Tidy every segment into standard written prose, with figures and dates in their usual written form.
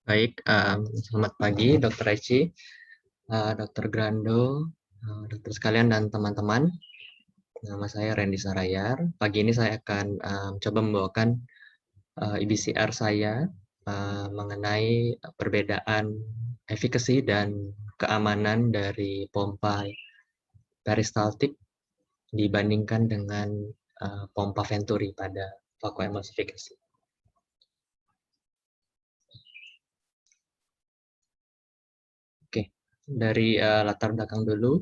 Baik, selamat pagi Dr. Eci, Dr. Grando, dokter sekalian dan teman-teman. Nama saya Randy Sarayar. Pagi ini saya akan coba membawakan IBCR saya mengenai perbedaan efikasi dan keamanan dari pompa peristaltik dibandingkan dengan pompa Venturi pada vakuemulsifikasi. Oke, dari latar belakang dulu.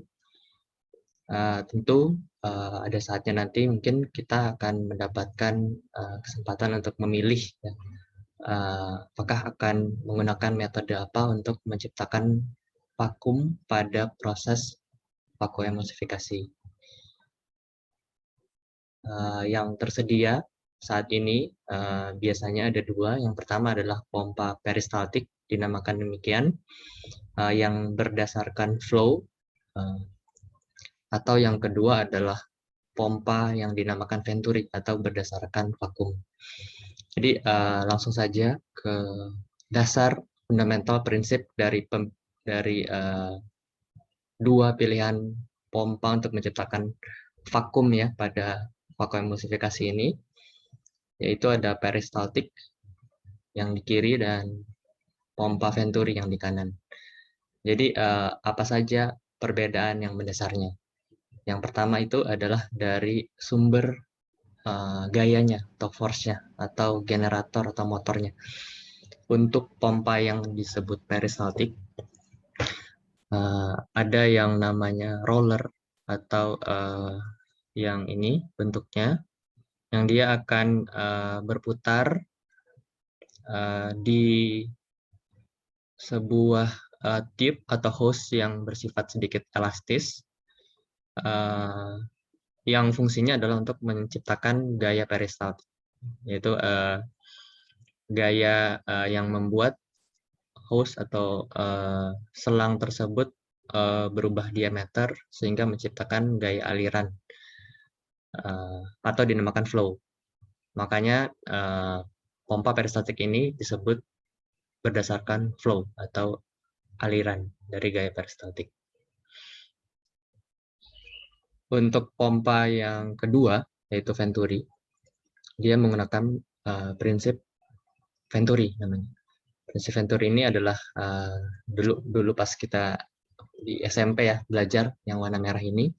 Tentu ada saatnya nanti mungkin kita akan mendapatkan kesempatan untuk memilih ya, apakah akan menggunakan metode apa untuk menciptakan vakum pada proses vakuemulsifikasi. Yang tersedia saat ini biasanya ada dua. Yang pertama adalah pompa peristaltik, dinamakan demikian, yang berdasarkan flow, atau yang kedua adalah pompa yang dinamakan Venturi atau berdasarkan vakum. Jadi langsung saja ke dasar fundamental prinsip dari dua pilihan pompa untuk menciptakan vakum ya pada vakuemulsifikasi ini, yaitu ada peristaltik yang di kiri dan pompa Venturi yang di kanan. Jadi apa saja perbedaan yang mendasarnya? Yang pertama itu adalah dari sumber gayanya atau force-nya atau generator atau motornya. Untuk pompa yang disebut peristaltik, ada yang namanya roller atau yang ini bentuknya, yang dia akan berputar di sebuah tube atau hose yang bersifat sedikit elastis, yang fungsinya adalah untuk menciptakan gaya peristaltik, yaitu gaya yang membuat hose atau selang tersebut berubah diameter sehingga menciptakan gaya aliran atau dinamakan flow. Makanya pompa peristaltik ini disebut berdasarkan flow atau aliran dari gaya peristaltik. Untuk pompa yang kedua, yaitu Venturi, dia menggunakan prinsip Venturi namanya. Prinsip Venturi ini adalah dulu pas kita di SMP ya belajar yang warna merah ini.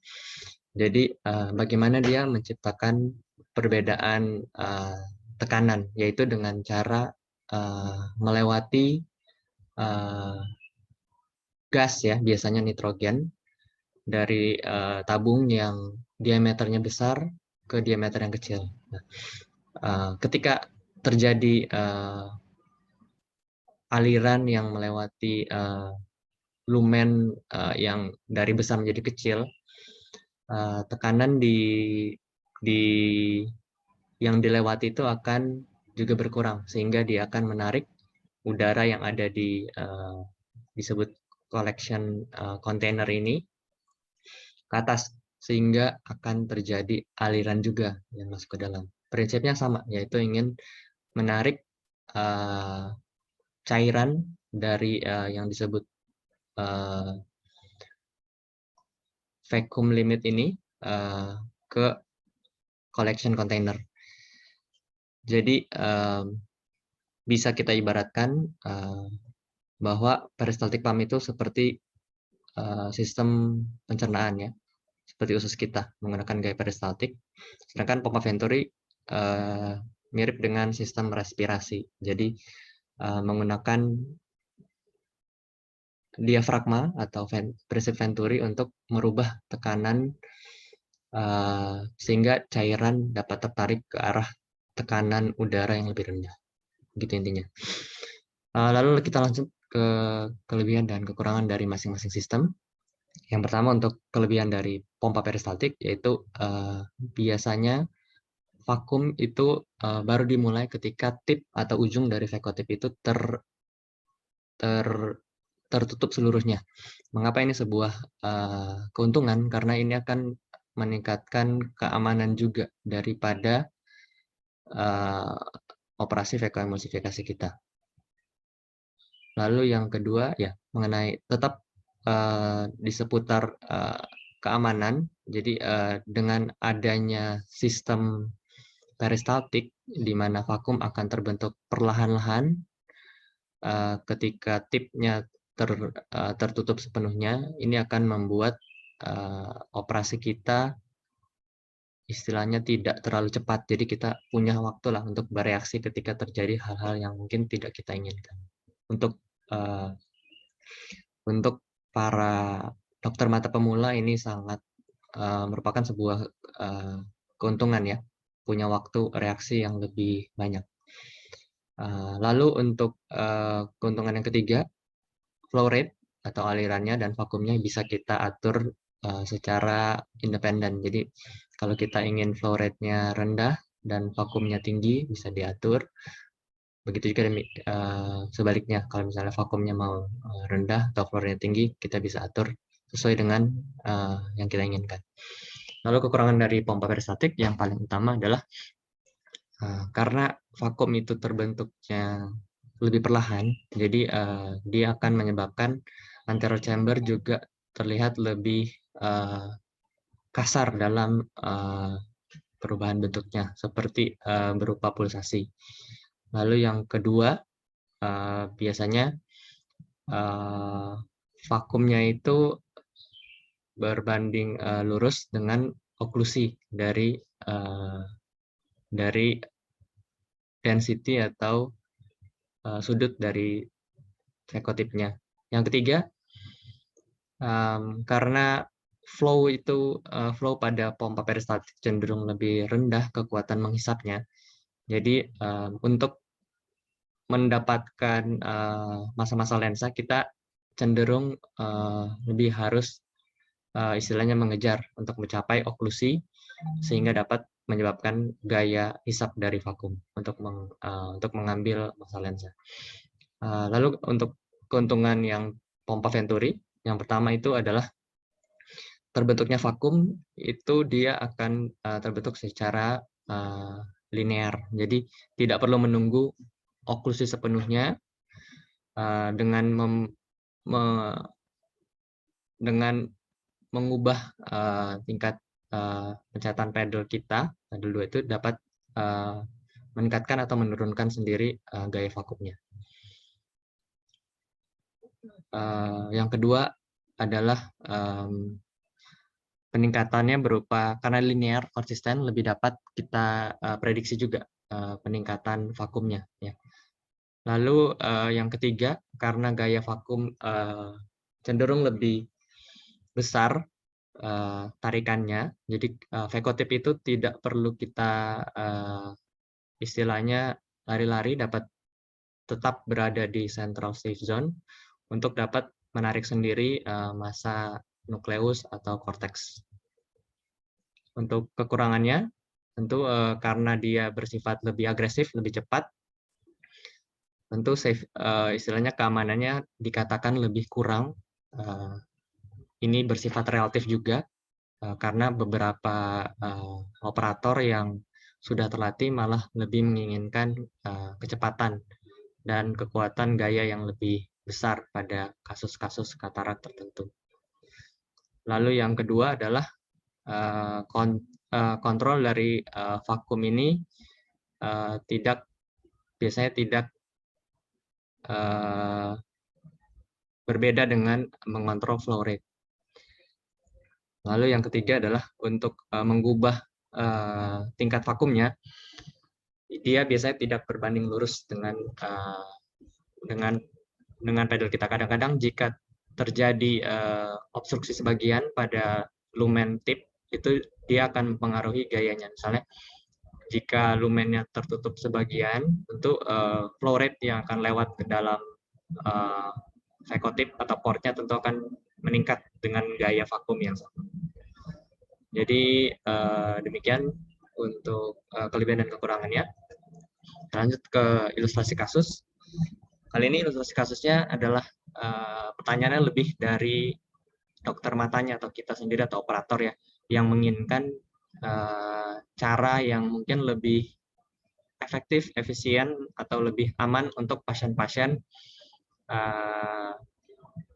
Jadi bagaimana dia menciptakan perbedaan tekanan, yaitu dengan cara melewati gas ya, biasanya nitrogen, dari tabung yang diameternya besar ke diameter yang kecil. Nah, ketika terjadi aliran yang melewati lumen yang dari besar menjadi kecil, tekanan di yang dilewati itu akan juga berkurang sehingga dia akan menarik udara yang ada di disebut collection container ini ke atas sehingga akan terjadi aliran juga yang masuk ke dalam. Prinsipnya sama, yaitu ingin menarik cairan dari yang disebut vacuum limit ini ke collection container. Jadi bisa kita ibaratkan bahwa peristaltik pump itu seperti sistem pencernaan ya, seperti usus kita menggunakan gaya peristaltik. Sedangkan pompa Venturi mirip dengan sistem respirasi. Jadi menggunakan diafragma atau prinsip Venturi untuk merubah tekanan sehingga cairan dapat tertarik ke arah tekanan udara yang lebih rendah. Gitu intinya. Lalu kita lanjut ke kelebihan dan kekurangan dari masing-masing sistem. Yang pertama untuk kelebihan dari pompa peristaltik, yaitu biasanya vakum itu baru dimulai ketika tip atau ujung dari vakotip itu tertutup seluruhnya. Mengapa ini sebuah keuntungan? Karena ini akan meningkatkan keamanan juga daripada operasi vakuemulsifikasi kita. Lalu yang kedua ya mengenai tetap di seputar keamanan. Jadi dengan adanya sistem peristaltik di mana vakum akan terbentuk perlahan-lahan ketika tipnya tertutup sepenuhnya, ini akan membuat operasi kita istilahnya tidak terlalu cepat. Jadi kita punya waktu lah untuk bereaksi ketika terjadi hal-hal yang mungkin tidak kita inginkan. Untuk para dokter mata pemula ini sangat merupakan sebuah keuntungan ya, punya waktu reaksi yang lebih banyak. Lalu untuk keuntungan yang ketiga, flow rate atau alirannya dan vakumnya bisa kita atur secara independen. Jadi kalau kita ingin flow rate-nya rendah dan vakumnya tinggi, bisa diatur. Begitu juga sebaliknya, kalau misalnya vakumnya mau rendah atau flow rate tinggi, kita bisa atur sesuai dengan yang kita inginkan. Lalu kekurangan dari pompa peristatik yang paling utama adalah karena vakum itu terbentuknya lebih perlahan, jadi dia akan menyebabkan anterior chamber juga terlihat lebih kasar dalam perubahan bentuknya, seperti berupa pulsasi. Lalu yang kedua, biasanya vakumnya itu berbanding lurus dengan oklusi dari density atau sudut dari sekotipnya. Yang ketiga, karena flow pada pompa peristaltik cenderung lebih rendah kekuatan menghisapnya. Jadi untuk mendapatkan masa-masa lensa, kita cenderung lebih harus istilahnya mengejar untuk mencapai oklusi sehingga dapat menyebabkan gaya hisap dari vakum untuk mengambil masa lensa. Lalu untuk keuntungan yang pompa Venturi, yang pertama itu adalah terbentuknya vakum itu dia akan terbentuk secara linear. Jadi tidak perlu menunggu oklusi sepenuhnya dengan mengubah tingkat pencahatan pedal kita, pedal 2 itu dapat meningkatkan atau menurunkan sendiri gaya vakumnya. Yang kedua adalah peningkatannya berupa karena linear konsisten, lebih dapat kita prediksi juga peningkatan vakumnya ya. Lalu yang ketiga, karena gaya vakum cenderung lebih besar tarikannya, jadi vekotip itu tidak perlu kita istilahnya lari-lari, dapat tetap berada di central safe zone untuk dapat menarik sendiri massa nukleus atau korteks. Untuk kekurangannya, tentu karena dia bersifat lebih agresif, lebih cepat, tentu istilahnya keamanannya dikatakan lebih kurang. Ini bersifat relatif juga, karena beberapa operator yang sudah terlatih malah lebih menginginkan kecepatan dan kekuatan gaya yang lebih besar pada kasus-kasus katarak tertentu. Lalu yang kedua adalah kontrol dari vakum ini biasanya tidak berbeda dengan mengontrol flow rate. Lalu yang ketiga adalah untuk mengubah tingkat vakumnya, dia biasanya tidak berbanding lurus dengan pedal kita. Kadang-kadang jika terjadi obstruksi sebagian pada lumen tip, itu dia akan mempengaruhi gayanya. Misalnya jika lumennya tertutup sebagian, tentu flow rate yang akan lewat ke dalam vekotip atau portnya tentu akan meningkat dengan gaya vakum yang sama. Jadi demikian untuk kelebihan dan kekurangannya. Lanjut ke ilustrasi kasus. Kali ini ilustrasi kasusnya adalah pertanyaannya lebih dari dokter matanya atau kita sendiri atau operator ya, yang menginginkan cara yang mungkin lebih efektif, efisien, atau lebih aman untuk pasien-pasien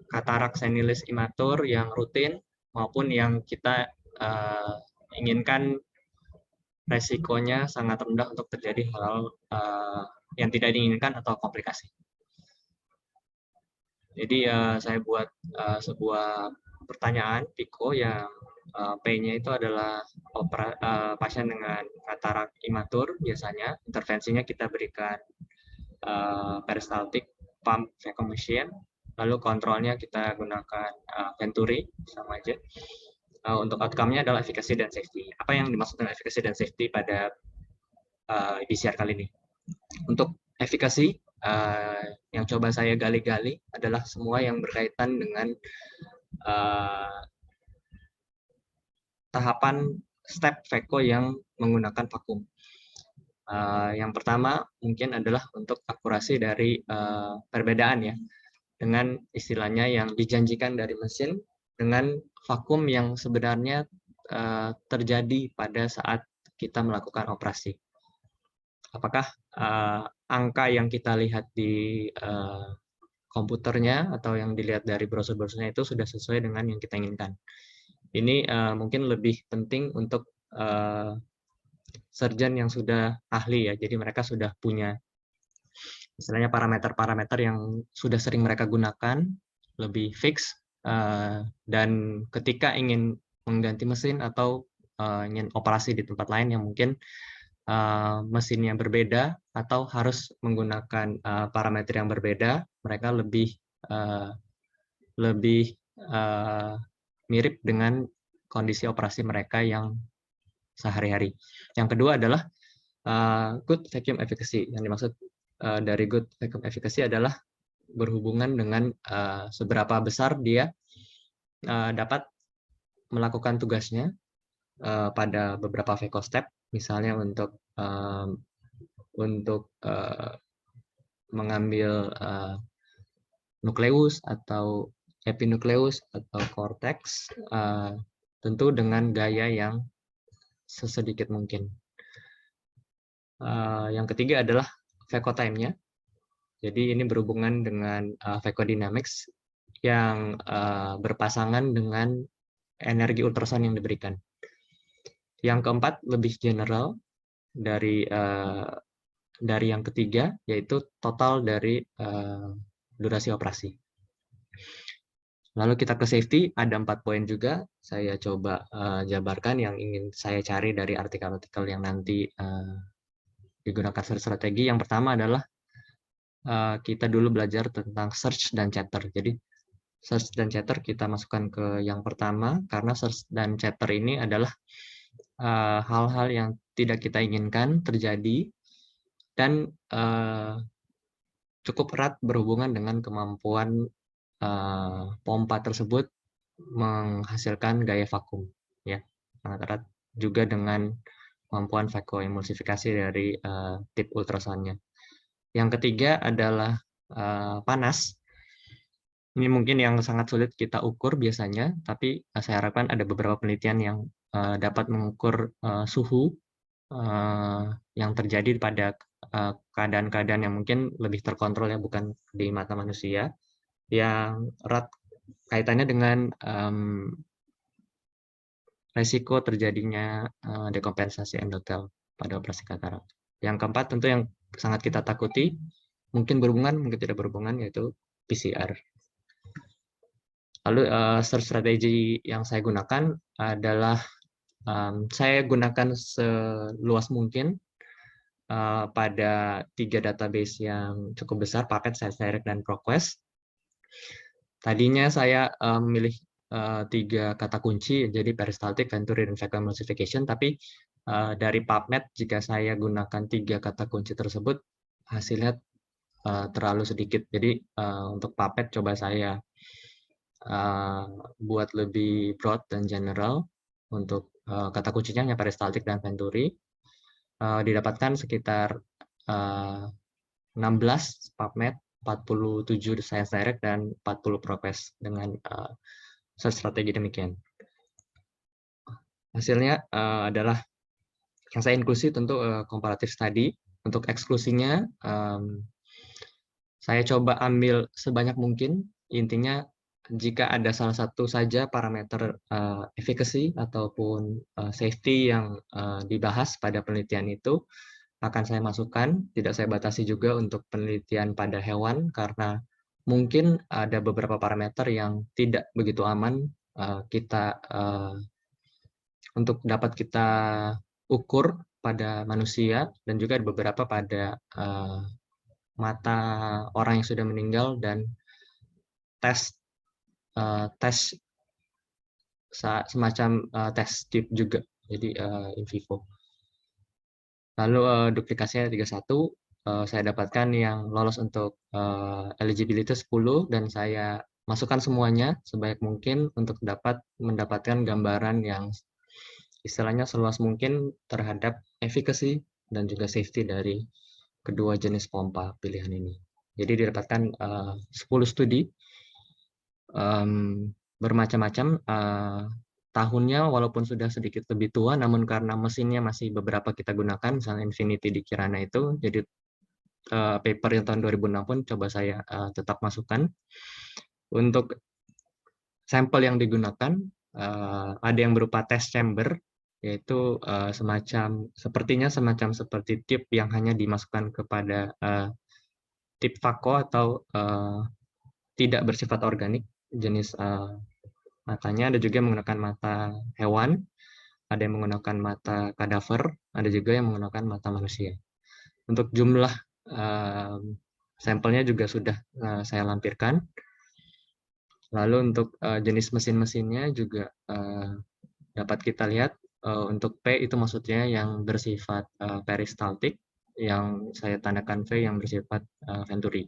katarak senilis imatur yang rutin maupun yang kita inginkan resikonya sangat rendah untuk terjadi hal yang tidak diinginkan atau komplikasi. Jadi saya buat sebuah pertanyaan Pico yang P-nya itu adalah pasien dengan katarak imatur biasanya. Intervensinya kita berikan peristaltik pump vacuum machine, lalu kontrolnya kita gunakan Venturi sama aja. Untuk outcome-nya adalah efficacy dan safety. Apa yang dimaksud dengan efficacy dan safety pada EBCR kali ini? Untuk efficacy, yang coba saya gali-gali adalah semua yang berkaitan dengan tahapan step VECO yang menggunakan vakum. Yang pertama mungkin adalah untuk akurasi dari perbedaan ya, dengan istilahnya yang dijanjikan dari mesin dengan vakum yang sebenarnya terjadi pada saat kita melakukan operasi. Apakah angka yang kita lihat di komputernya atau yang dilihat dari brosur-brosurnya itu sudah sesuai dengan yang kita inginkan. Ini mungkin lebih penting untuk surgeon yang sudah ahli ya, jadi mereka sudah punya istilahnya parameter-parameter yang sudah sering mereka gunakan, lebih fix, dan ketika ingin mengganti mesin atau ingin operasi di tempat lain yang mungkin mesinnya berbeda atau harus menggunakan parameter yang berbeda, mereka lebih mirip dengan kondisi operasi mereka yang sehari-hari. Yang kedua adalah good vacuum efficacy. Yang dimaksud dari good vacuum efficacy adalah berhubungan dengan seberapa besar dia dapat melakukan tugasnya pada beberapa VECO step, misalnya untuk mengambil nukleus atau epinukleus atau cortex, tentu dengan gaya yang sesedikit mungkin. Yang ketiga adalah VECO time-nya. Jadi ini berhubungan dengan VECO dynamics yang berpasangan dengan energi ultrasound yang diberikan. Yang keempat lebih general dari yang ketiga, yaitu total dari durasi operasi. Lalu kita ke safety, ada 4 poin juga. Saya coba jabarkan yang ingin saya cari dari artikel-artikel yang nanti digunakan strategi. Yang pertama adalah kita dulu belajar tentang search dan chatter. Jadi search dan chatter kita masukkan ke yang pertama, karena search dan chatter ini adalah hal-hal yang tidak kita inginkan terjadi dan cukup erat berhubungan dengan kemampuan pompa tersebut menghasilkan gaya vakum, ya, sangat erat juga dengan kemampuan vakoemulsifikasi dari tip ultrasoundnya. Yang ketiga adalah panas. Ini mungkin yang sangat sulit kita ukur biasanya, tapi saya harapkan ada beberapa penelitian yang dapat mengukur suhu yang terjadi pada keadaan-keadaan yang mungkin lebih terkontrol ya, bukan di mata manusia, yang erat kaitannya dengan resiko terjadinya dekompensasi endotel pada operasi katarak. Yang keempat tentu yang sangat kita takuti, mungkin berhubungan, mungkin tidak berhubungan, yaitu PCR. Lalu search strategi yang saya gunakan adalah saya gunakan seluas mungkin pada 3 database yang cukup besar, PubMed, ScienceDirect, dan ProQuest. Tadinya saya memilih 3 kata kunci, jadi peristaltik, Venturi, dan vacoemulsification, tapi dari PubMed, jika saya gunakan 3 kata kunci tersebut, hasilnya terlalu sedikit. Jadi untuk PubMed coba saya buat lebih broad dan general. Untuk kata kuncinya hanya peristaltik dan Venturi. Didapatkan sekitar 16 PubMed, 47 ScienceDirect, dan 40 ProQuest dengan strategi demikian. Hasilnya adalah yang saya inklusi tentu comparative study. Untuk eksklusinya Saya coba ambil sebanyak mungkin, intinya jika ada salah satu saja parameter efficacy ataupun safety yang dibahas pada penelitian itu, akan saya masukkan. Tidak saya batasi juga untuk penelitian pada hewan, karena mungkin ada beberapa parameter yang tidak begitu aman untuk dapat kita ukur pada manusia, dan juga ada beberapa pada mata orang yang sudah meninggal, dan tes semacam tes tip juga, jadi in vivo. Lalu duplikasinya 31, saya dapatkan yang lolos untuk eligibility 10, dan saya masukkan semuanya sebaik mungkin untuk dapat mendapatkan gambaran yang istilahnya seluas mungkin terhadap efficacy dan juga safety dari kedua jenis pompa pilihan ini. Jadi didapatkan 10 studi bermacam-macam tahunnya, walaupun sudah sedikit lebih tua, namun karena mesinnya masih beberapa kita gunakan, misalnya Infinity di Kirana itu, jadi paper yang tahun 2006 pun coba saya tetap masukkan. Untuk sampel yang digunakan, ada yang berupa test chamber, yaitu sepertinya semacam seperti tip yang hanya dimasukkan kepada tip Vaco atau tidak bersifat organik jenis matanya. Ada juga yang menggunakan mata hewan, ada yang menggunakan mata kadaver, ada juga yang menggunakan mata manusia. Untuk jumlah sampelnya juga sudah saya lampirkan. Lalu untuk jenis mesin-mesinnya juga dapat kita lihat. Untuk P itu maksudnya yang bersifat peristaltik, yang saya tandakan V yang bersifat venturi.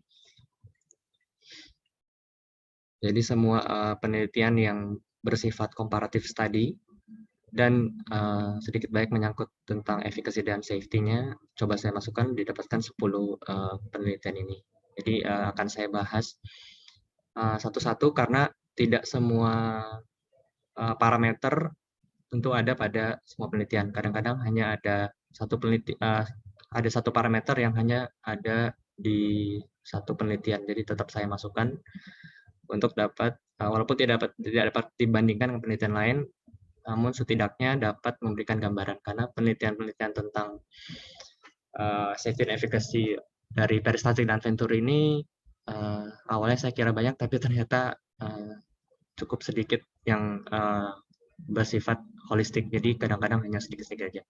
Jadi semua penelitian yang bersifat comparative study dan sedikit banyak menyangkut tentang efficacy dan safety-nya, coba saya masukkan, didapatkan 10 penelitian ini. Jadi akan saya bahas satu-satu, karena tidak semua parameter tentu ada pada semua penelitian. Kadang-kadang hanya ada satu parameter yang hanya ada di satu penelitian. Jadi tetap saya masukkan untuk dapat, walaupun tidak dapat dibandingkan dengan penelitian lain, namun setidaknya dapat memberikan gambaran, karena penelitian-penelitian tentang safety and efficacy dari peristaltik dan venturi ini awalnya saya kira banyak, tapi ternyata cukup sedikit yang bersifat holistik, jadi kadang-kadang hanya sedikit-sedikit aja.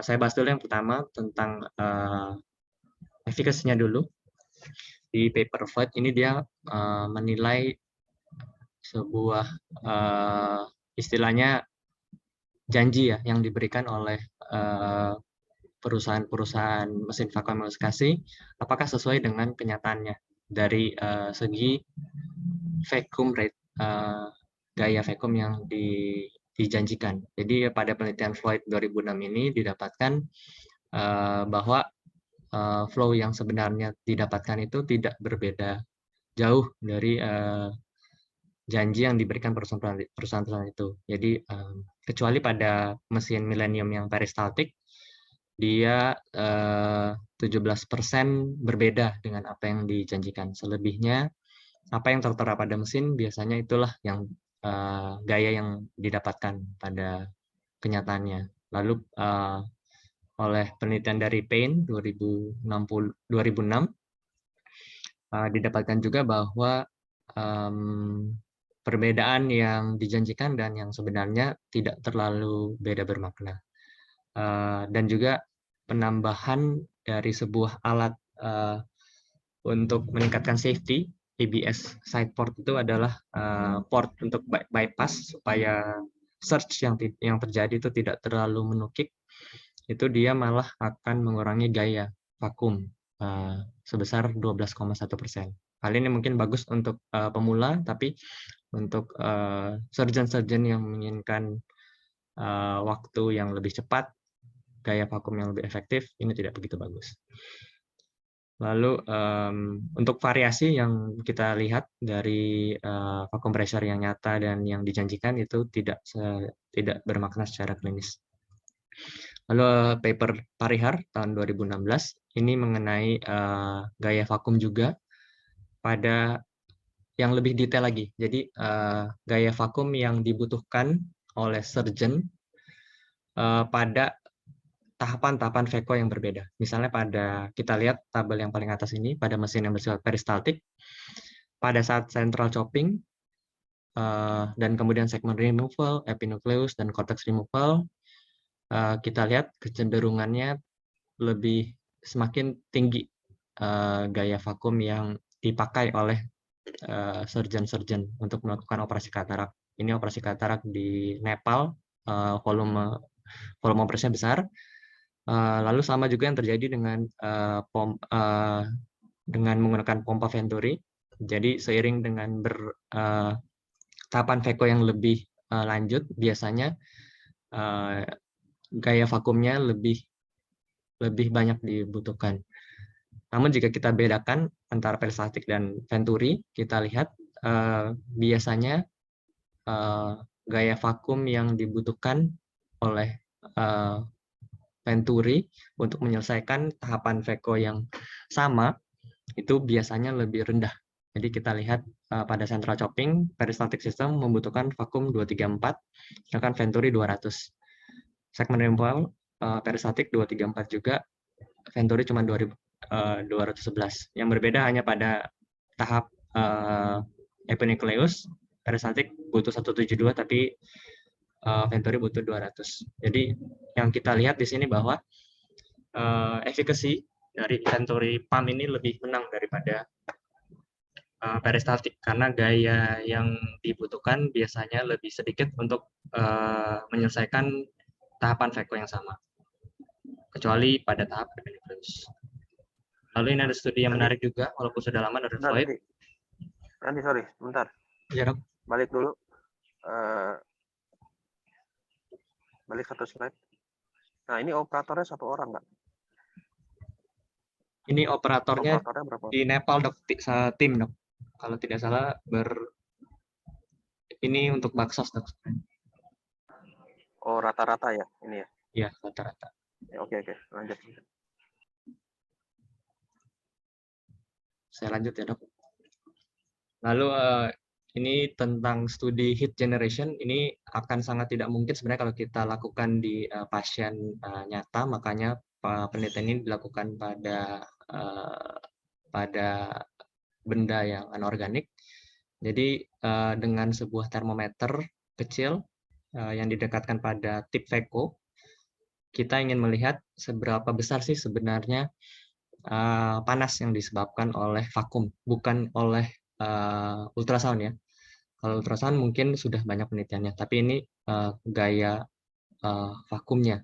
Saya bahas dulu yang pertama tentang efficacy-nya dulu. Di paper Voigt ini dia menilai sebuah istilahnya janji ya yang diberikan oleh perusahaan-perusahaan mesin vacuum emulsifikasi, apakah sesuai dengan kenyataannya dari segi vacuum rate, gaya vacuum yang dijanjikan. Jadi pada penelitian Voigt 2006 ini didapatkan bahwa flow yang sebenarnya didapatkan itu tidak berbeda jauh dari janji yang diberikan perusahaan-perusahaan itu. Jadi kecuali pada mesin Millennium yang peristaltik, dia 17% berbeda dengan apa yang dijanjikan. Selebihnya apa yang tertera pada mesin biasanya itulah yang gaya yang didapatkan pada kenyataannya. Lalu oleh penelitian dari Payne 2006 didapatkan juga bahwa perbedaan yang dijanjikan dan yang sebenarnya tidak terlalu beda bermakna. Dan juga penambahan dari sebuah alat untuk meningkatkan safety, ABS side port itu adalah port untuk bypass supaya surge yang terjadi itu tidak terlalu menukik. Itu dia malah akan mengurangi gaya vakum sebesar 12,1%. Hal ini mungkin bagus untuk pemula, tapi untuk surgeon-surgeon yang menginginkan waktu yang lebih cepat, gaya vakum yang lebih efektif, ini tidak begitu bagus. Lalu untuk variasi yang kita lihat dari vacuum pressure yang nyata dan yang dijanjikan itu tidak bermakna secara klinis. Lalu paper Parihar tahun 2016 ini mengenai gaya vakum juga pada yang lebih detail lagi. Jadi gaya vakum yang dibutuhkan oleh surgeon pada tahapan-tahapan Veko yang berbeda. Misalnya pada, kita lihat tabel yang paling atas ini, pada mesin yang bersifat peristaltik, pada saat central chopping, dan kemudian segment removal, epinucleus, dan cortex removal, kita lihat kecenderungannya lebih semakin tinggi gaya vakum yang dipakai oleh surgeon-surgeon untuk melakukan operasi katarak. Ini operasi katarak di Nepal, volume operasinya besar. Lalu sama juga yang terjadi dengan dengan menggunakan pompa Venturi. Jadi seiring dengan tahapan Veko yang lebih lanjut, biasanya gaya vakumnya lebih banyak dibutuhkan. Namun jika kita bedakan antara peristaltik dan Venturi, kita lihat biasanya gaya vakum yang dibutuhkan oleh Venturi untuk menyelesaikan tahapan Veko yang sama itu biasanya lebih rendah. Jadi kita lihat pada central chopping, peristaltic system membutuhkan vakum 234, sedangkan Venturi 200. Segmen removal peristaltik 234 juga, Venturi cuma 211. Yang berbeda hanya pada tahap epinucleus, peristaltik butuh 172 tapi Venturi butuh 200. Jadi yang kita lihat di sini bahwa efikasi dari Venturi pump ini lebih menang daripada peristaltik karena gaya yang dibutuhkan biasanya lebih sedikit untuk menyelesaikan tahapan Veko yang sama, kecuali pada tahap epinucleus. Lalu ini ada studi yang menarik juga, walaupun sudah lama dari Floyd. Nanti sorry, sebentar. Ya, dok. Balik dulu. Balik satu slide. Nah, ini operatornya satu orang nggak? Ini operatornya berapa? di Nepal, dok, tim, dok. Kalau tidak salah ini untuk Baksos, dok. Oh, rata-rata ya ini ya? Iya, rata-rata. Oke, lanjut. Saya lanjut ya, dok. Lalu ini tentang studi heat generation, ini akan sangat tidak mungkin sebenarnya kalau kita lakukan di pasien nyata, makanya penelitian ini dilakukan pada benda yang anorganik. Jadi dengan sebuah termometer kecil yang didekatkan pada tip Veko, kita ingin melihat seberapa besar sih sebenarnya panas yang disebabkan oleh vakum, bukan oleh ultrasound ya. Kalau ultrasound mungkin sudah banyak penelitiannya, tapi ini gaya vakumnya.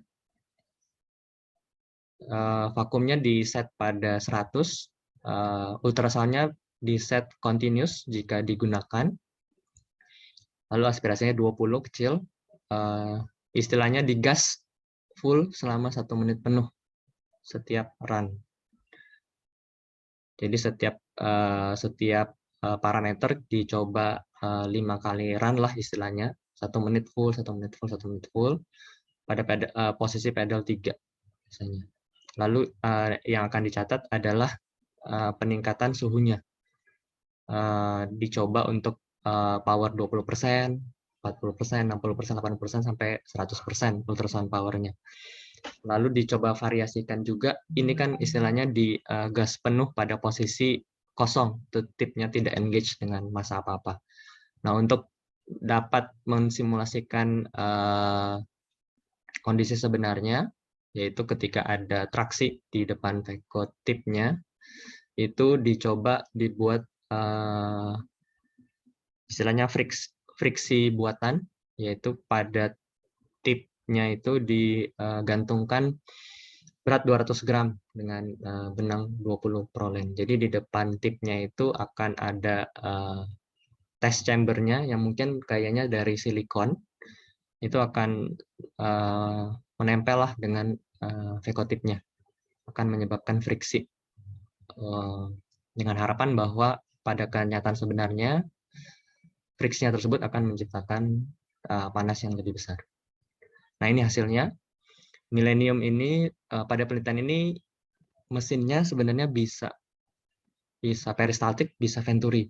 Vakumnya di set pada 100, ultrasoundnya di set continuous jika digunakan, lalu aspirasinya 20 kecil, istilahnya digas full selama 1 menit penuh setiap run. Jadi setiap parameter dicoba 5 kali run lah istilahnya, 1 menit full, 1 menit full, 1 menit full, pada posisi pedal 3 misalnya. Lalu yang akan dicatat adalah peningkatan suhunya. Dicoba untuk power 20%, 40%, 60%, 80%, sampai 100% ultrasound powernya. Lalu dicoba variasikan juga, ini kan istilahnya di gas penuh pada posisi kosong, tipnya tidak engage dengan massa apa-apa. Nah, untuk dapat mensimulasikan kondisi sebenarnya, yaitu ketika ada traksi di depan Veko tipnya, itu dicoba dibuat istilahnya friksi buatan, yaitu pada tipnya itu digantungkan berat 200 gram dengan benang 20 prolen. Jadi di depan tipnya itu akan ada test chambernya yang mungkin kayaknya dari silikon, itu akan menempel lah dengan Vekotipnya, akan menyebabkan friksi, dengan harapan bahwa pada kenyataan sebenarnya friksinya tersebut akan menciptakan panas yang lebih besar. Nah, ini hasilnya. Millennium ini pada penelitian ini mesinnya sebenarnya bisa peristaltik, bisa venturi.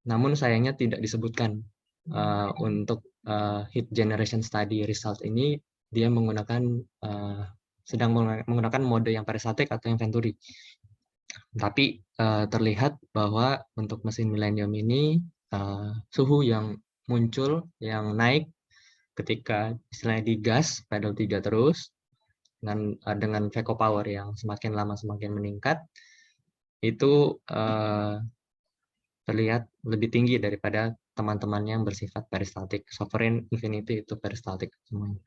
Namun sayangnya tidak disebutkan untuk heat generation study result ini dia menggunakan sedang menggunakan mode yang peristaltik atau yang venturi. Tapi terlihat bahwa untuk mesin Millennium ini suhu yang muncul, yang naik ketika istilahnya digas pedal 3 terus dengan Veco power yang semakin lama semakin meningkat, itu terlihat lebih tinggi daripada teman-teman yang bersifat peristaltik. Sovereign Infinity itu peristaltik semuanya.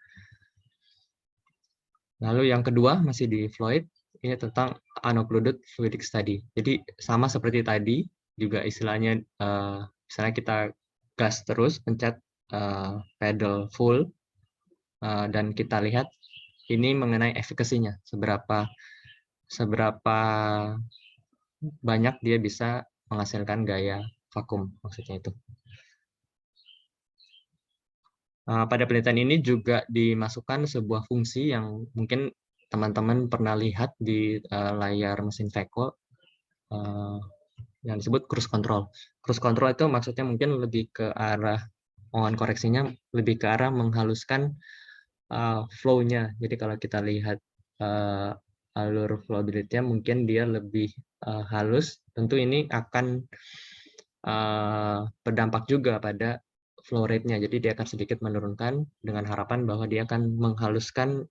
Lalu yang kedua masih di Floyd, ini tentang unoccluded fluidic study. Jadi sama seperti tadi, juga istilahnya misalnya kita gas terus, pencet pedal full, dan kita lihat ini mengenai efikasinya, seberapa banyak dia bisa menghasilkan gaya vakum, maksudnya itu. Pada penelitian ini juga dimasukkan sebuah fungsi yang mungkin teman-teman pernah lihat di layar mesin Veco yang disebut cruise control. Cruise control itu maksudnya mungkin lebih ke arah, mohon koreksinya, lebih ke arah menghaluskan flow-nya. Jadi kalau kita lihat alur flowability-nya mungkin dia lebih halus, tentu ini akan berdampak juga pada flow rate-nya. Jadi dia akan sedikit menurunkan dengan harapan bahwa dia akan menghaluskan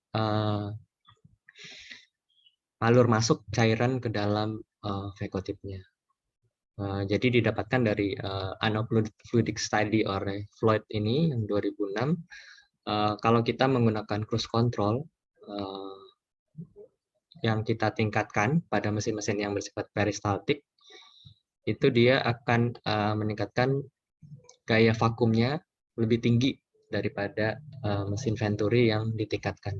alur masuk cairan ke dalam Veco-tip-nya. Jadi didapatkan dari unoccluded fluidic study oleh Floyd ini yang 2006. Kalau kita menggunakan cruise control yang kita tingkatkan pada mesin-mesin yang bersifat peristaltik, itu dia akan meningkatkan gaya vakumnya lebih tinggi daripada mesin venturi yang ditingkatkan.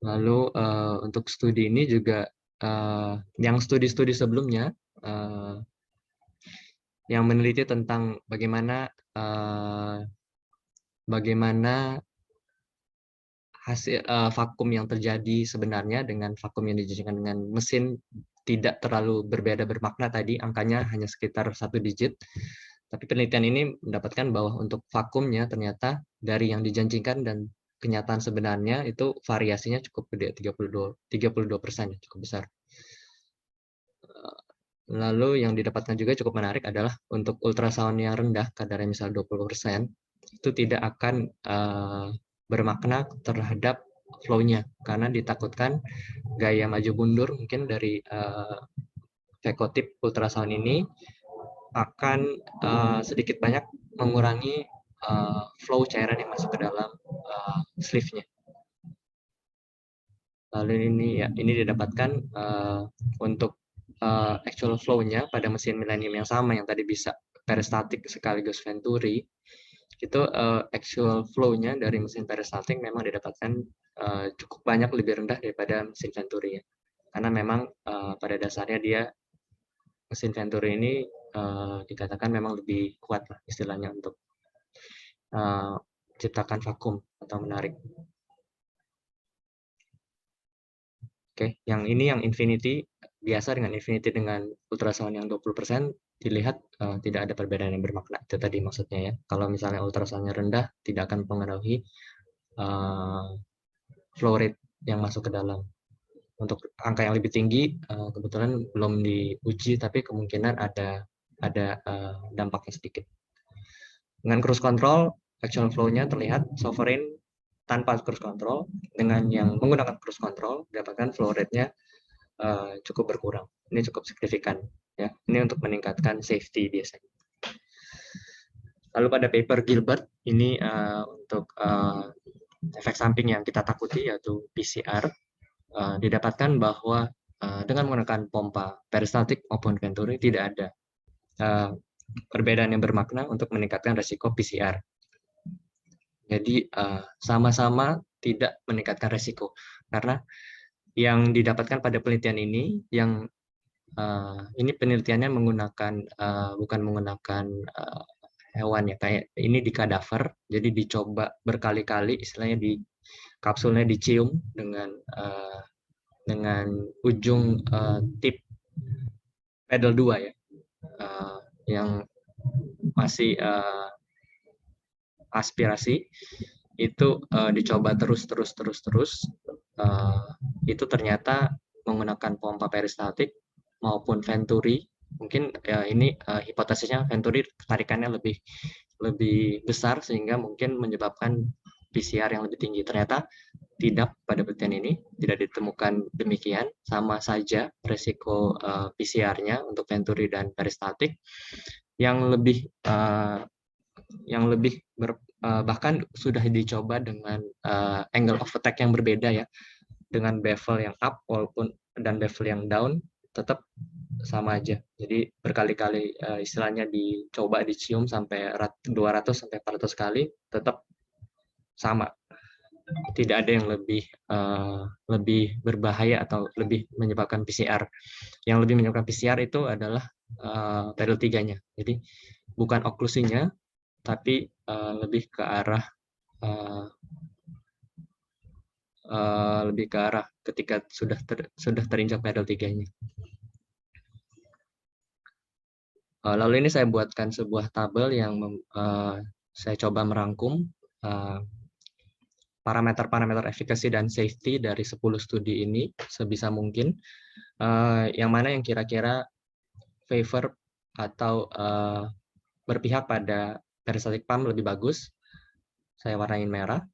Lalu untuk studi ini juga yang studi-studi sebelumnya yang meneliti tentang bagaimana hasil vakum yang terjadi sebenarnya dengan vakum yang dijadikan dengan mesin tidak terlalu berbeda bermakna tadi, angkanya hanya sekitar 1 digit. Tapi penelitian ini mendapatkan bahwa untuk vakumnya ternyata dari yang dijanjikan dan kenyataan sebenarnya itu variasinya cukup gede, 32%, cukup besar. Lalu yang didapatkan juga cukup menarik adalah untuk ultrasound yang rendah, kadarnya misal 20%, itu tidak akan bermakna terhadap flow-nya, karena ditakutkan gaya maju mundur mungkin dari Veco-tip ultrasound ini akan sedikit banyak mengurangi flow cairan yang masuk ke dalam sleeve-nya. Lalu ini didapatkan untuk actual flow-nya pada mesin Millennium yang sama yang tadi bisa peristaltik sekaligus venturi, itu actual flow-nya dari mesin peristaltik memang didapatkan cukup banyak lebih rendah daripada mesin venturi ya. Karena memang pada dasarnya dia mesin venturi ini dikatakan memang lebih kuat lah istilahnya untuk menciptakan vakum atau menarik. Oke, yang ini yang infinity biasa dengan infinity dengan ultrasound yang 20% dilihat tidak ada perbedaan yang bermakna. Itu tadi maksudnya ya. Kalau misalnya ultrasoundnya rendah tidak akan mempengaruhi flow rate yang masuk ke dalam. Untuk angka yang lebih tinggi kebetulan belum diuji, tapi kemungkinan ada dampaknya sedikit. Dengan cruise control, actual flow-nya terlihat sovereign tanpa cruise control, dengan yang menggunakan cruise control dapatkan flow rate-nya cukup berkurang. Ini cukup signifikan ya. Ini untuk meningkatkan safety biasanya. Lalu pada paper Gilbert ini untuk efek samping yang kita takuti yaitu PCR, didapatkan bahwa dengan menggunakan pompa peristaltik maupun venturi tidak ada perbedaan yang bermakna untuk meningkatkan resiko PCR. Jadi sama-sama tidak meningkatkan resiko, karena yang didapatkan pada penelitian ini ini penelitiannya menggunakan bukan menggunakan hewan ya, kayak ini di kadaver, jadi dicoba berkali-kali, istilahnya di kapsulnya dicium dengan ujung tip pedal 2 ya, yang masih aspirasi, itu dicoba terus, itu ternyata menggunakan pompa peristaltik maupun venturi. Mungkin ini hipotesisnya venturi tarikannya lebih besar sehingga mungkin menyebabkan PCR yang lebih tinggi. Ternyata tidak, pada penelitian ini tidak ditemukan demikian. Sama saja resiko PCR-nya untuk venturi dan peristaltik yang lebih bahkan sudah dicoba dengan angle of attack yang berbeda ya, dengan bevel yang up walaupun dan bevel yang down tetap sama aja. Jadi berkali-kali istilahnya dicoba dicium sampai 200 sampai 400 kali tetap sama. Tidak ada yang lebih berbahaya atau lebih menyebabkan PCR. Yang lebih menyebabkan PCR itu adalah pedal 3-nya. Jadi bukan oklusinya, tapi lebih ke arah ketika sudah terinjak pedal 3-nya. Lalu ini saya buatkan sebuah tabel yang saya coba merangkum parameter-parameter efficacy dan safety dari 10 studi ini sebisa mungkin. Yang mana yang kira-kira favor atau berpihak pada peristaltik pump lebih bagus, saya warnain merah.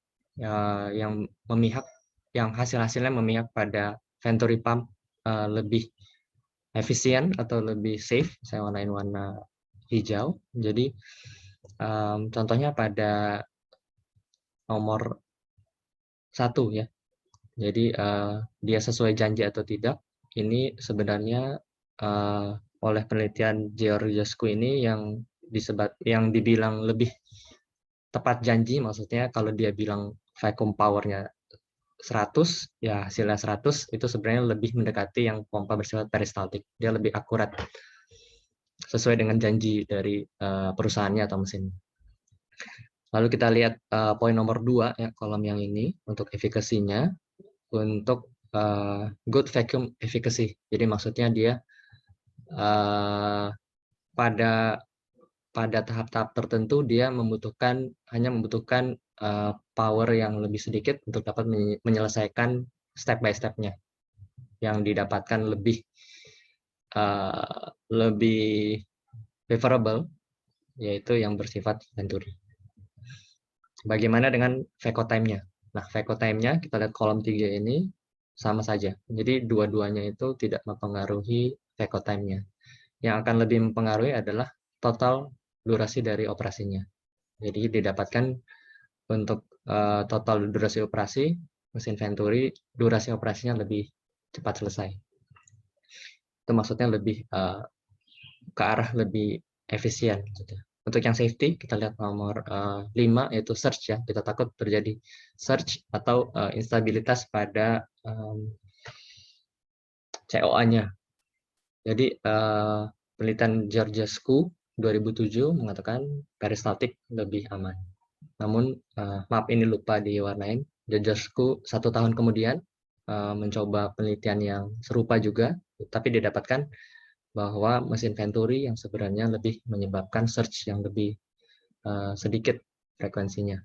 Yang hasil-hasilnya memihak pada venturi pump lebih efisien atau lebih safe, saya warnain warna hijau. Jadi contohnya pada nomor 1 ya. Jadi dia sesuai janji atau tidak, ini sebenarnya oleh penelitian Georgescu ini yang dibilang lebih tepat janji, maksudnya kalau dia bilang vacuum power-nya 100, ya hasilnya 100, itu sebenarnya lebih mendekati yang pompa bersifat peristaltik. Dia lebih akurat, sesuai dengan janji dari perusahaannya atau mesin. Lalu kita lihat poin nomor 2, ya, kolom yang ini, untuk efikasinya, untuk good vacuum efficacy. Jadi maksudnya dia pada tahap-tahap tertentu dia hanya membutuhkan power yang lebih sedikit untuk dapat menyelesaikan step by step-nya, yang didapatkan lebih favorable, yaitu yang bersifat venturi. Bagaimana dengan Veco time-nya? Nah, Veco time-nya kita lihat kolom 3 ini sama saja. Jadi dua-duanya itu tidak mempengaruhi Veco time-nya. Yang akan lebih mempengaruhi adalah total durasi dari operasinya. Jadi didapatkan untuk total durasi operasi, mesin venturi durasi operasinya lebih cepat selesai. Itu maksudnya lebih ke arah lebih efisien. Gitu. Untuk yang safety, kita lihat nomor 5, yaitu surge ya. Kita takut terjadi surge atau instabilitas pada COA-nya. Jadi penelitian Georgescu 2007 mengatakan peristaltik lebih aman. Namun maaf ini lupa diwarnain. Georgescu 1 tahun kemudian mencoba penelitian yang serupa juga, tapi didapatkan bahwa mesin venturi yang sebenarnya lebih menyebabkan surge yang lebih sedikit frekuensinya.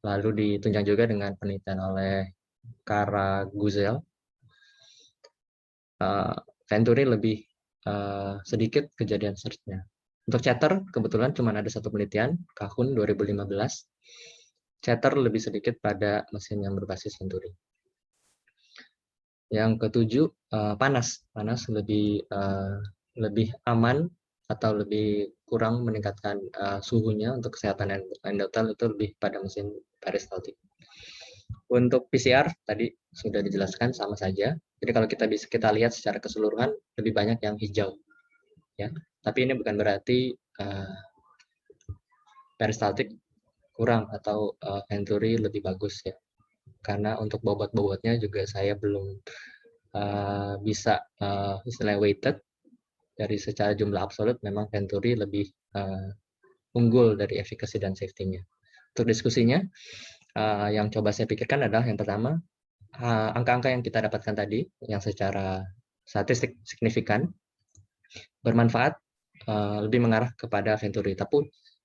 Lalu ditunjang juga dengan penelitian oleh Kara Guzel. Venturi lebih sedikit kejadian surge-nya. Untuk chatter, kebetulan cuma ada satu penelitian, Kahun 2015. Chatter lebih sedikit pada mesin yang berbasis venturi. Yang ketujuh, panas. Panas lebih aman atau lebih kurang meningkatkan suhunya untuk kesehatan endotel, itu lebih pada mesin peristaltik. Untuk PCR tadi sudah dijelaskan sama saja. Jadi kalau kita lihat secara keseluruhan lebih banyak yang hijau, ya. Tapi ini bukan berarti peristaltik kurang atau venturi lebih bagus ya. Karena untuk bobot-bobotnya juga saya belum bisa istilahnya weighted. Dari secara jumlah absolut memang venturi lebih unggul dari efficacy dan safety-nya. Untuk diskusinya, yang coba saya pikirkan adalah yang pertama, angka-angka yang kita dapatkan tadi, yang secara statistik signifikan, bermanfaat, lebih mengarah kepada Venturi. Tapi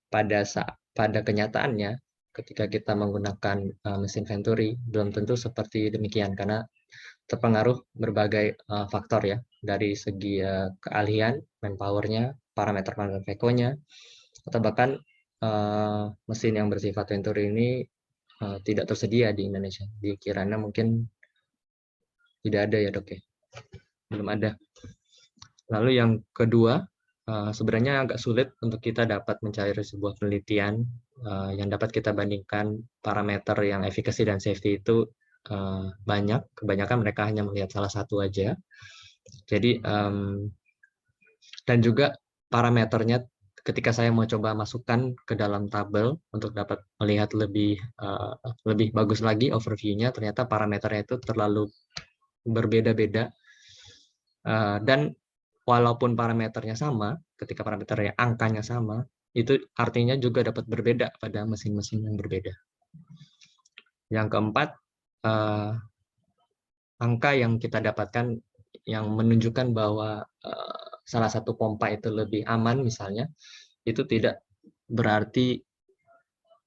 pada kenyataannya, ketika kita menggunakan mesin Venturi, belum tentu seperti demikian, karena terpengaruh berbagai faktor ya, dari segi keahlian, manpower-nya, parameter-parameter Veco-nya, atau bahkan mesin yang bersifat Venturi ini tidak tersedia di Indonesia. Dikiranya mungkin tidak ada ya dok ya, belum ada. Lalu yang kedua, sebenarnya agak sulit untuk kita dapat mencari sebuah penelitian yang dapat kita bandingkan parameter yang efficacy dan safety itu banyak. Kebanyakan mereka hanya melihat salah satu aja. Jadi dan juga parameternya ketika saya mau coba masukkan ke dalam tabel untuk dapat melihat lebih bagus lagi overview-nya, ternyata parameternya itu terlalu berbeda-beda. Dan walaupun parameternya sama, ketika parameternya angkanya sama, itu artinya juga dapat berbeda pada mesin-mesin yang berbeda. Yang keempat, angka yang kita dapatkan yang menunjukkan bahwa salah satu pompa itu lebih aman misalnya, itu tidak berarti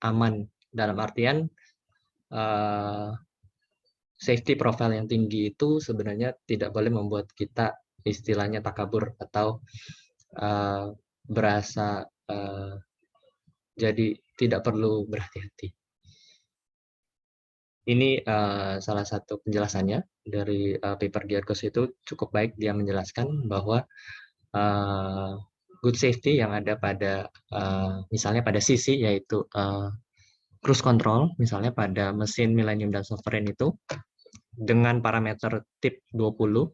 aman. Dalam artian, safety profile yang tinggi itu sebenarnya tidak boleh membuat kita istilahnya takabur atau berasa jadi tidak perlu berhati-hati. Ini salah satu penjelasannya dari paper Diarchos itu cukup baik, dia menjelaskan bahwa good safety yang ada pada misalnya pada sisi yaitu cruise control, misalnya pada mesin Millennium dan Sovereign itu dengan parameter tip 20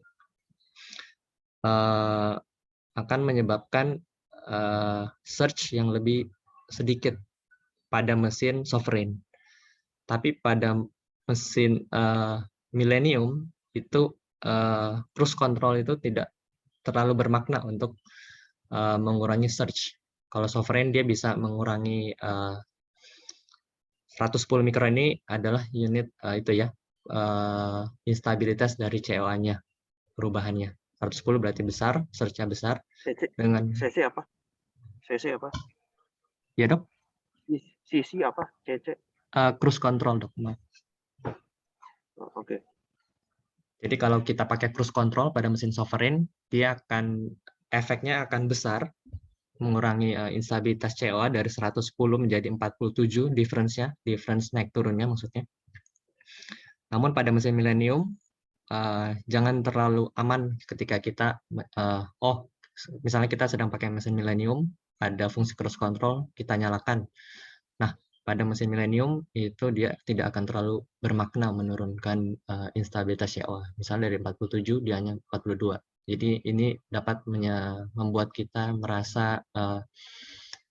akan menyebabkan surge yang lebih sedikit pada mesin Sovereign. Tapi pada mesin Millennium itu cruise control itu tidak terlalu bermakna untuk mengurangi surge. Kalau Sovereign dia bisa mengurangi 110 mikron, ini adalah unit itu ya, instabilitas dari COA-nya, perubahannya. 110 berarti besar, surge-nya besar. Dengan CC apa? CC apa? Ya dok? CC apa? CC? Cruise control dok. Oke. Jadi kalau kita pakai cruise control pada mesin Sovereign, dia efeknya akan besar, mengurangi instabilitas COA dari 110 menjadi 47, difference naik turunnya maksudnya. Namun pada mesin Millennium, jangan terlalu aman ketika kita, misalnya kita sedang pakai mesin Millennium, ada fungsi cruise control, kita nyalakan. Nah, pada mesin Millennium itu dia tidak akan terlalu bermakna menurunkan instabilitas COA. Misalnya dari 47 dia hanya 42. Jadi ini dapat membuat kita merasa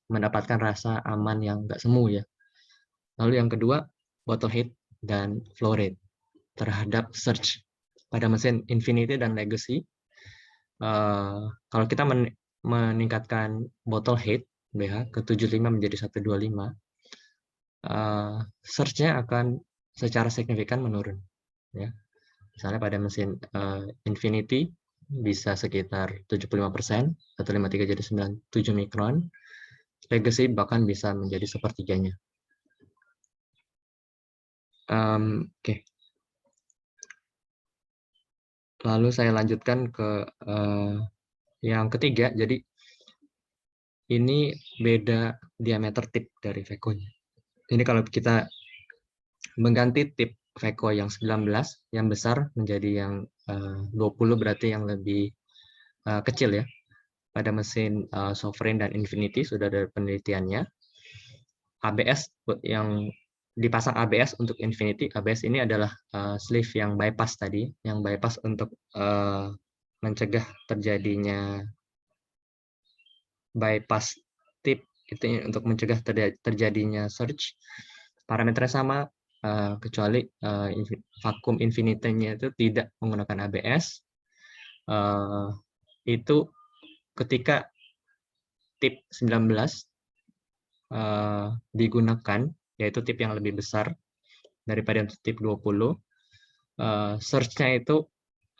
mendapatkan rasa aman yang nggak semu ya. Lalu yang kedua, bottle head dan flow rate terhadap surge. Pada mesin Infinity dan Legacy, kalau kita meningkatkan bottle head BH ke 75 menjadi 125, surge-nya akan secara signifikan menurun. Ya. Misalnya pada mesin Infinity bisa sekitar 75%, 153 jadi 97 mikron. Legacy bahkan bisa menjadi sepertiganya. Oke. Lalu saya lanjutkan ke yang ketiga. Jadi ini beda diameter tip dari Veco-nya. Ini kalau kita mengganti tip Veco yang 19, yang besar menjadi yang 20, berarti yang lebih kecil ya. Pada mesin Sovereign dan Infinity sudah ada penelitiannya. ABS yang dipasang ABS untuk Infinity, ABS ini adalah sleeve yang bypass tadi, yang bypass untuk mencegah terjadinya bypass tip, itu untuk mencegah terjadinya surge. Parameternya sama, kecuali vakum Infinity-nya itu tidak menggunakan ABS. Itu ketika tip 19 digunakan, yaitu tip yang lebih besar daripada tip 20, search-nya itu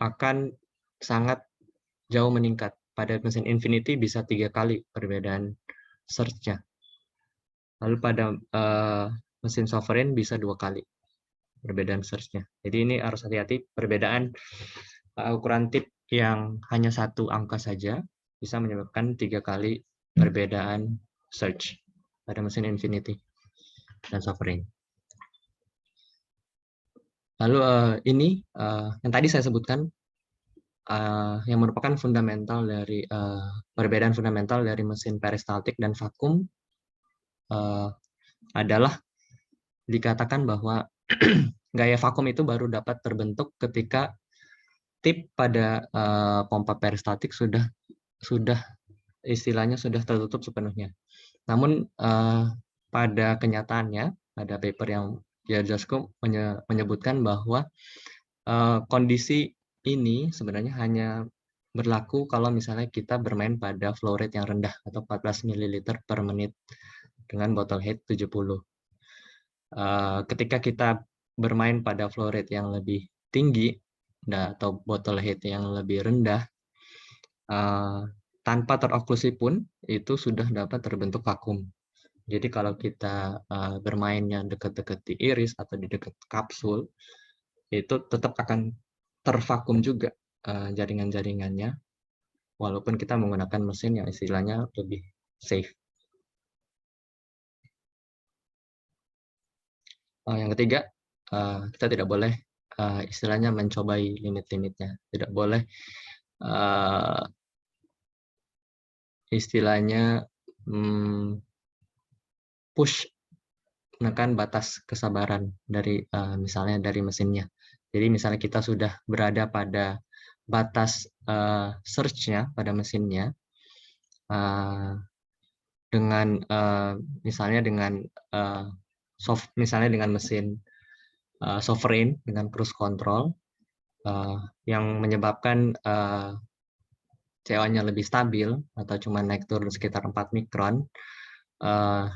akan sangat jauh meningkat. Pada mesin Infinity bisa 3 kali perbedaan search-nya. Lalu pada mesin Sovereign bisa 2 kali perbedaan search-nya. Jadi ini harus hati-hati, perbedaan ukuran tip yang hanya 1 angka saja bisa menyebabkan 3 kali perbedaan search pada mesin Infinity dan Sovereign. Lalu ini yang tadi saya sebutkan yang merupakan fundamental dari perbedaan fundamental dari mesin peristaltik dan vakum adalah dikatakan bahwa gaya vakum itu baru dapat terbentuk ketika tip pada pompa peristaltik sudah istilahnya sudah tertutup sepenuhnya. Namun pada kenyataannya ada paper yang Jarzko menyebutkan bahwa kondisi ini sebenarnya hanya berlaku kalau misalnya kita bermain pada flow rate yang rendah atau 14 ml per menit dengan bottle height 70. Ketika kita bermain pada flow rate yang lebih tinggi atau bottle height yang lebih rendah, tanpa teroklusi pun itu sudah dapat terbentuk vakum. Jadi kalau kita bermainnya dekat-dekat di iris atau di dekat kapsul, itu tetap akan tervakum juga jaringan-jaringannya, walaupun kita menggunakan mesin yang istilahnya lebih safe. Yang ketiga, kita tidak boleh istilahnya mencobai limit-limitnya. Tidak boleh istilahnya push, menekan batas kesabaran dari misalnya dari mesinnya. Jadi misalnya kita sudah berada pada batas search-nya pada mesinnya, dengan misalnya dengan misalnya dengan mesin Sovereign dengan cruise control yang menyebabkan CO-nya lebih stabil atau cuma naik turun sekitar 4 mikron.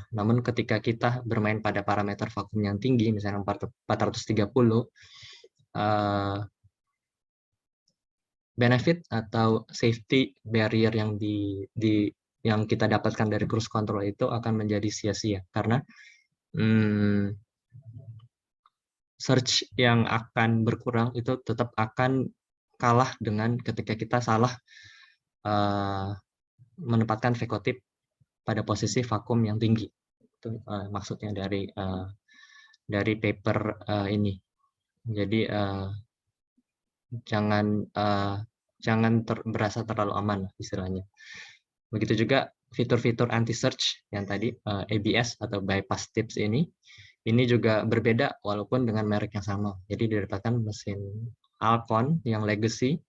Namun ketika kita bermain pada parameter vakum yang tinggi, misalnya 430, benefit atau safety barrier yang kita dapatkan dari cruise control itu akan menjadi sia-sia karena search yang akan berkurang itu tetap akan kalah dengan ketika kita salah menempatkan vekotip pada posisi vakum yang tinggi. Itu maksudnya dari paper ini. Jadi jangan berasa terlalu aman istilahnya. Begitu juga fitur-fitur anti-search yang tadi ABS atau bypass tips ini juga berbeda walaupun dengan merek yang sama. Jadi didapatkan mesin Alcon yang legacy,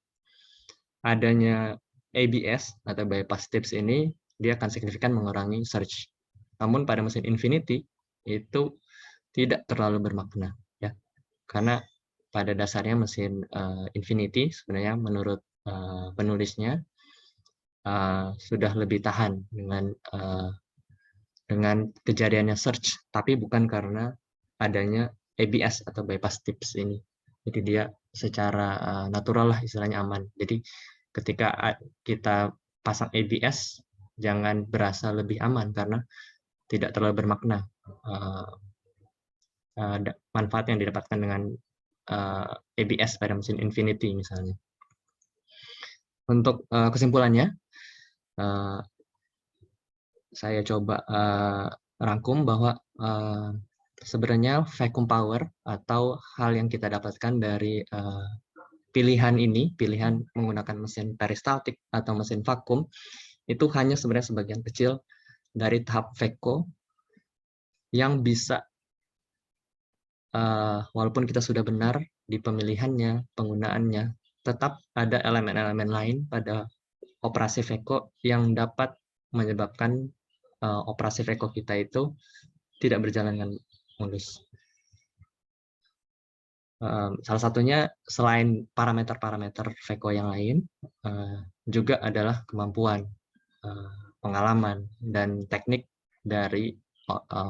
adanya ABS atau bypass tips ini dia akan signifikan mengurangi search. Namun pada mesin Infinity itu tidak terlalu bermakna ya. Karena pada dasarnya mesin Infinity sebenarnya menurut penulisnya sudah lebih tahan dengan kejadiannya search, tapi bukan karena adanya ABS atau bypass tips ini. Jadi dia secara natural lah istilahnya aman. Jadi ketika kita pasang ABS, jangan berasa lebih aman karena tidak terlalu bermakna manfaat yang didapatkan dengan ABS pada mesin Infinity misalnya. Untuk kesimpulannya, saya coba rangkum bahwa sebenarnya vacuum power atau hal yang kita dapatkan dari pilihan menggunakan mesin peristaltik atau mesin vakum itu hanya sebenarnya sebagian kecil dari tahap VECO yang bisa walaupun kita sudah benar di pemilihannya, penggunaannya, tetap ada elemen-elemen lain pada operasi VECO yang dapat menyebabkan operasi VECO kita itu tidak berjalan dengan mulus. Salah satunya selain parameter-parameter VECO yang lain, juga adalah kemampuan, pengalaman, dan teknik dari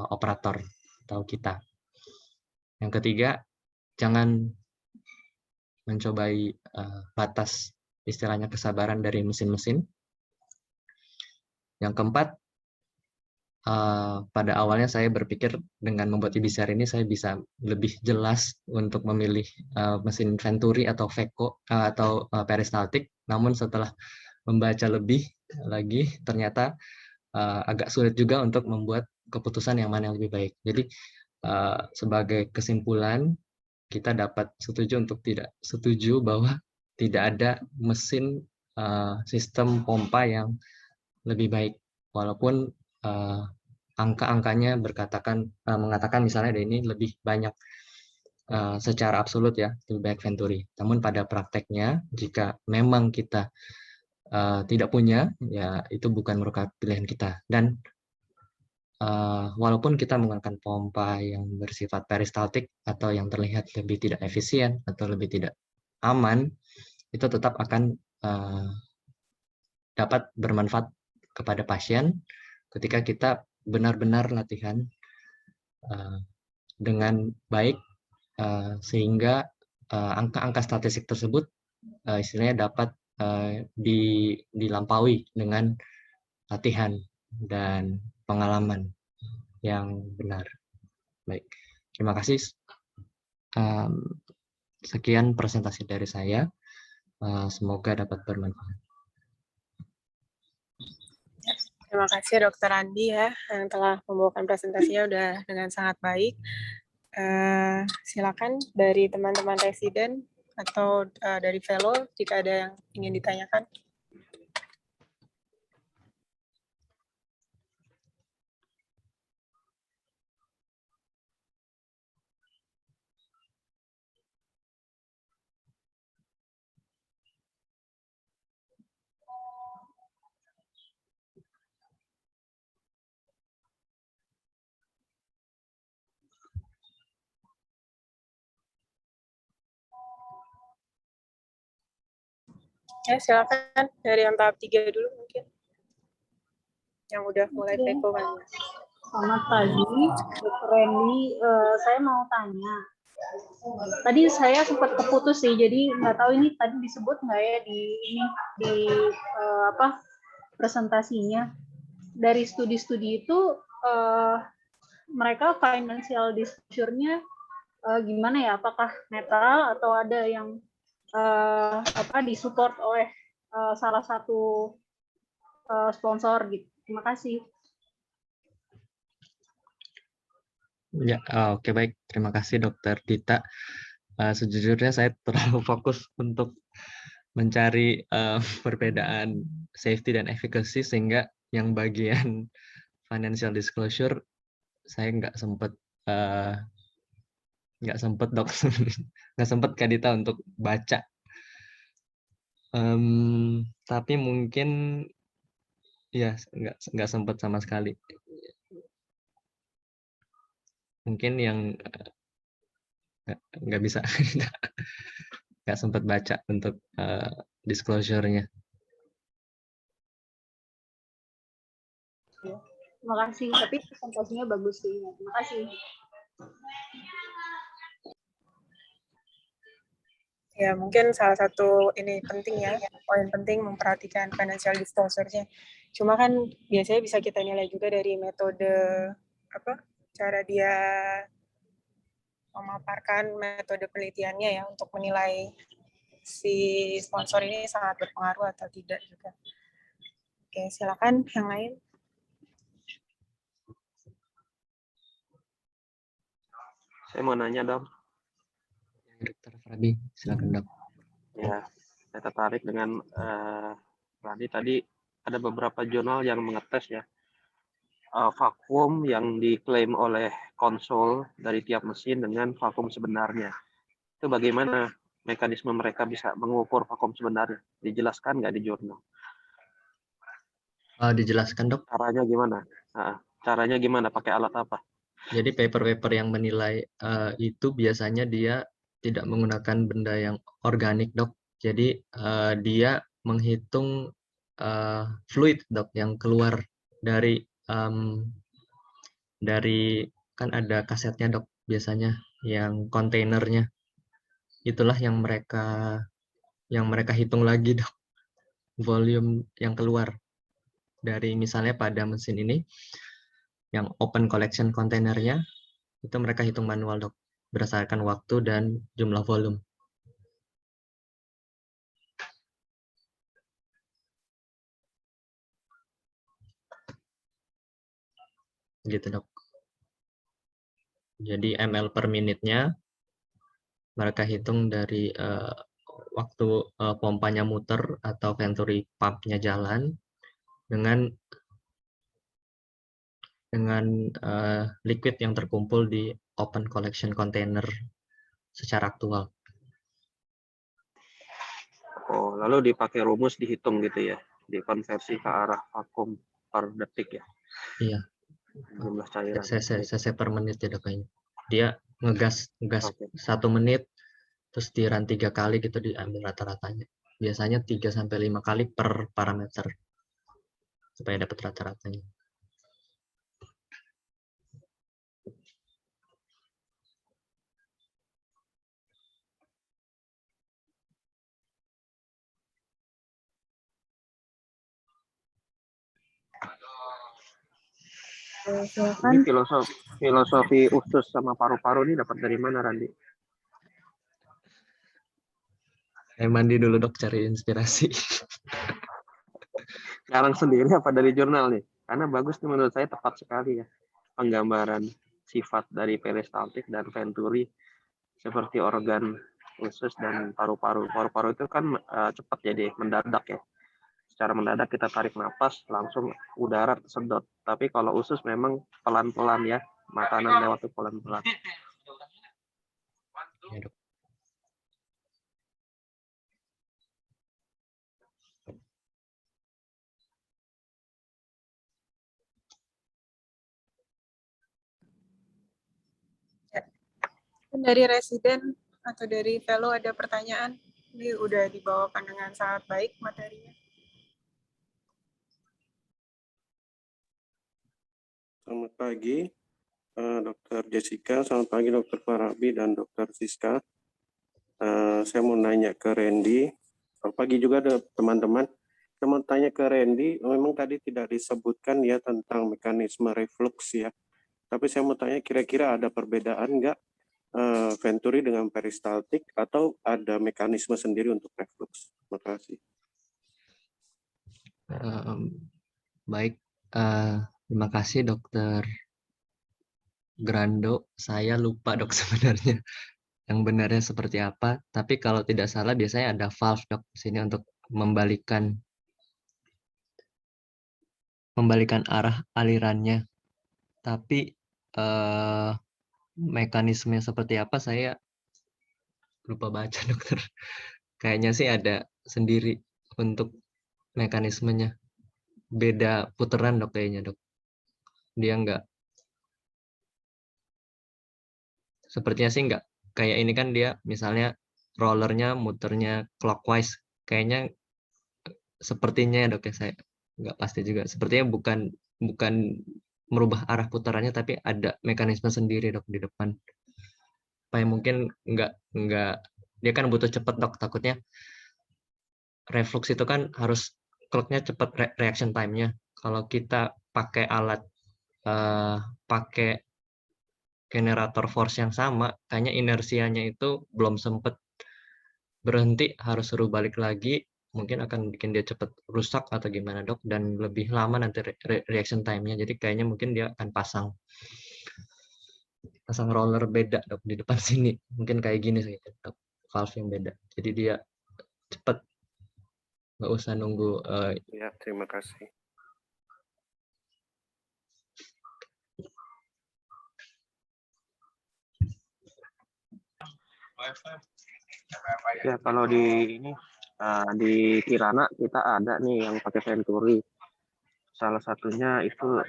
operator atau kita. Yang ketiga, jangan mencobai batas istilahnya kesabaran dari mesin-mesin. Yang keempat, pada awalnya saya berpikir dengan membuat IBCR ini saya bisa lebih jelas untuk memilih mesin Venturi atau Veco atau peristaltik. Namun setelah membaca lebih lagi, ternyata agak sulit juga untuk membuat keputusan yang mana yang lebih baik. Jadi sebagai kesimpulan, kita dapat setuju untuk tidak setuju bahwa tidak ada mesin sistem pompa yang lebih baik, walaupun angka-angkanya mengatakan misalnya ini lebih banyak secara absolut ya, lebih baik Venturi. Namun pada prakteknya, jika memang kita tidak punya, ya itu bukan merupakan pilihan kita. Dan walaupun kita menggunakan pompa yang bersifat peristaltik atau yang terlihat lebih tidak efisien atau lebih tidak aman, itu tetap akan dapat bermanfaat kepada pasien ketika kita benar-benar latihan dengan baik sehingga angka-angka statistik tersebut istilahnya dapat dilampaui dengan latihan dan pengalaman yang benar. Baik, terima kasih. Sekian presentasi dari saya. Semoga dapat bermanfaat. Terima kasih Dr. Andi ya yang telah membawakan presentasinya udah dengan sangat baik. Silakan dari teman-teman residen atau dari fellow jika ada yang ingin ditanyakan. Ya, silakan dari yang tahap 3 dulu mungkin. Yang udah mulai Veco kan. Selamat pagi, Dr. Randy. Saya mau tanya. Tadi saya sempat keputus sih, jadi nggak tahu ini tadi disebut nggak ya di presentasinya. Dari studi-studi itu mereka financial disclosure-nya gimana ya? Apakah netral atau ada yang disupport oleh salah satu sponsor gitu? Terima kasih. Ya, oke baik. Terima kasih Dokter Dita. Sejujurnya saya terlalu fokus untuk mencari perbedaan safety dan efficacy sehingga yang bagian financial disclosure saya nggak sempat dok, nggak sempat Kak Dita untuk baca. Tapi mungkin ya nggak sempat sama sekali. Mungkin yang nggak bisa, nggak sempat baca untuk disclosure-nya. Terima kasih, tapi presentasinya bagus sih. Terima kasih. Ya, mungkin salah satu ini penting ya, poin penting memperhatikan financial disclosure-nya. Cuma kan biasanya bisa kita nilai juga dari metode cara dia memaparkan metode penelitiannya ya untuk menilai si sponsor ini sangat berpengaruh atau tidak juga. Oke, silakan yang lain. Saya mau nanya, Dok. Dokter Frabi, silakan Dok. Ya, saya tertarik dengan tadi ada beberapa jurnal yang mengetes ya vakum yang diklaim oleh konsol dari tiap mesin dengan vakum sebenarnya. Itu bagaimana mekanisme mereka bisa mengukur vakum sebenarnya? Dijelaskan nggak di jurnal? Dijelaskan Dok. Caranya gimana? Caranya gimana? Pakai alat apa? Jadi paper-paper yang menilai itu biasanya dia tidak menggunakan benda yang organik Dok. Jadi dia menghitung fluid Dok yang keluar dari dari kan ada kasetnya dok biasanya yang kontainernya, itulah yang mereka hitung lagi dok, volume yang keluar dari misalnya pada mesin ini yang open collection kontainernya itu mereka hitung manual dok berdasarkan waktu dan jumlah volume. Gitu dok. Jadi ml per menitnya mereka hitung dari waktu pompanya muter atau venturi pump-nya jalan dengan liquid yang terkumpul di open collection container secara aktual. Oh, lalu dipakai rumus dihitung gitu ya, dikonversi ke arah vakum per detik ya, Iya, jumlah cairan. cc per menit ya dok kayaknya. Dia ngegas Oke. 1 menit, terus di run 3 kali gitu diambil rata-ratanya. Biasanya 3-5 kali per parameter supaya dapat rata-ratanya. Silakan. Ini filosofi usus sama paru-paru ini dapat dari mana, Randi? Saya mandi dulu dok cari inspirasi. Sekarang sendiri apa dari jurnal nih? Karena bagus nih menurut saya, tepat sekali ya penggambaran sifat dari peristaltik dan venturi seperti organ usus dan paru-paru. Paru-paru itu kan cepat jadi mendadak ya. Secara mendadak kita tarik napas langsung udara tersedot. Tapi kalau usus memang pelan-pelan ya, makanan lewat tuh pelan-pelan. Ya, dok. Dari residen atau dari fellow ada pertanyaan? Ini udah dibawakan dengan sangat baik materinya. Selamat pagi, Dr. Jessica. Selamat pagi, Dr. Farabi dan Dr. Siska. Saya mau nanya ke Randy. Selamat pagi juga teman-teman. Saya mau tanya ke Randy, memang tadi tidak disebutkan ya tentang mekanisme reflux ya. Tapi saya mau tanya kira-kira ada perbedaan nggak venturi dengan peristaltik atau ada mekanisme sendiri untuk reflux? Terima kasih. Baik, terima kasih Dokter Grando. Saya lupa dok sebenarnya yang benarnya seperti apa. Tapi kalau tidak salah biasanya ada valve dok di sini untuk membalikan arah alirannya. Tapi mekanisme seperti apa saya lupa baca dokter. Kayaknya sih ada sendiri untuk mekanismenya. Beda putaran dok kayaknya dok. Dia enggak, sepertinya sih enggak. Kayak ini kan dia misalnya rollernya muternya clockwise. Kayaknya sepertinya ya dok ya, saya enggak pasti juga. Sepertinya bukan merubah arah putarannya, tapi ada mekanisme sendiri dok di depan. Supaya mungkin enggak dia kan butuh cepat dok, takutnya reflux itu kan harus clocknya cepat reaction time-nya. Kalau kita pakai alat pakai generator force yang sama, kayaknya inersianya itu belum sempat berhenti, harus suruh balik lagi, mungkin akan bikin dia cepat rusak atau gimana dok, dan lebih lama nanti reaction time-nya. Jadi kayaknya mungkin dia akan pasang roller beda dok di depan sini, mungkin kayak gini sih dok, valve yang beda. Jadi dia cepat, nggak usah nunggu. Ya, terima kasih. Ya kalau di ini di Kirana kita ada nih yang pakai venturi. Salah satunya itu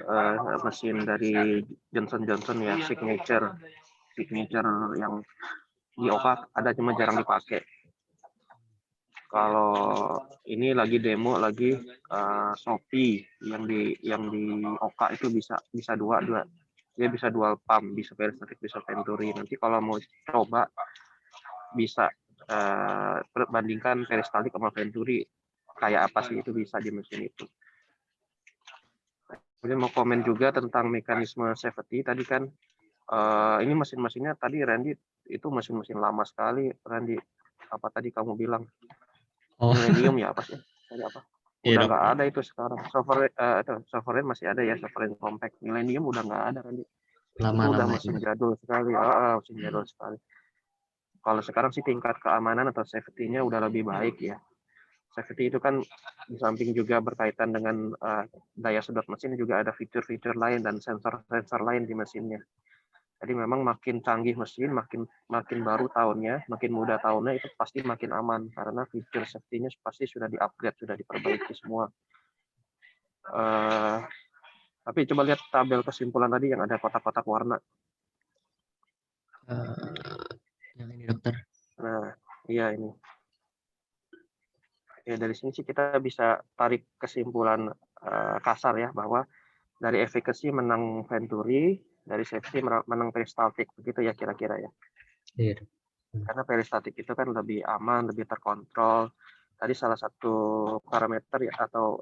mesin dari Johnson Johnson ya, signature yang di Oka ada cuma jarang dipakai. Kalau ini lagi demo Shopee yang di Oka itu bisa dua Dia bisa dual pump, bisa peristatik, bisa venturi. Nanti kalau mau coba bisa bandingkan peristaltik sama venturi kayak apa sih, itu bisa di mesin itu. Kemudian mau komen juga tentang mekanisme safety tadi kan, ini mesin-mesinnya tadi Randy itu mesin-mesin lama sekali. Randy, apa tadi kamu bilang Oh, Millennium ya, apa sih tadi apa? iya Udah dok. nggak ada itu sekarang. Sovereign masih ada ya, Sovereign Compact. Millennium udah nggak ada Randy. Itu udah Lama-lama mesin ini. jadul sekali. Mesin jadul sekali. Kalau sekarang sih tingkat keamanan atau safety-nya udah lebih baik ya. Safety itu kan di samping juga berkaitan dengan daya sedot mesin, juga ada fitur-fitur lain dan sensor-sensor lain di mesinnya. Jadi memang makin canggih mesin, makin baru tahunnya, makin muda tahunnya, itu pasti makin aman karena fitur safety-nya pasti sudah di-upgrade, sudah diperbaiki semua. Tapi coba lihat tabel kesimpulan tadi yang ada kotak-kotak warna. Yang ini dokter. Nah, iya ini. Ya, dari sini sih kita bisa tarik kesimpulan kasar ya, bahwa dari efficacy menang venturi, dari safety menang peristaltik, begitu ya kira-kira ya. Iya dok. Karena peristaltik itu kan lebih aman, lebih terkontrol. Tadi salah satu parameter ya, atau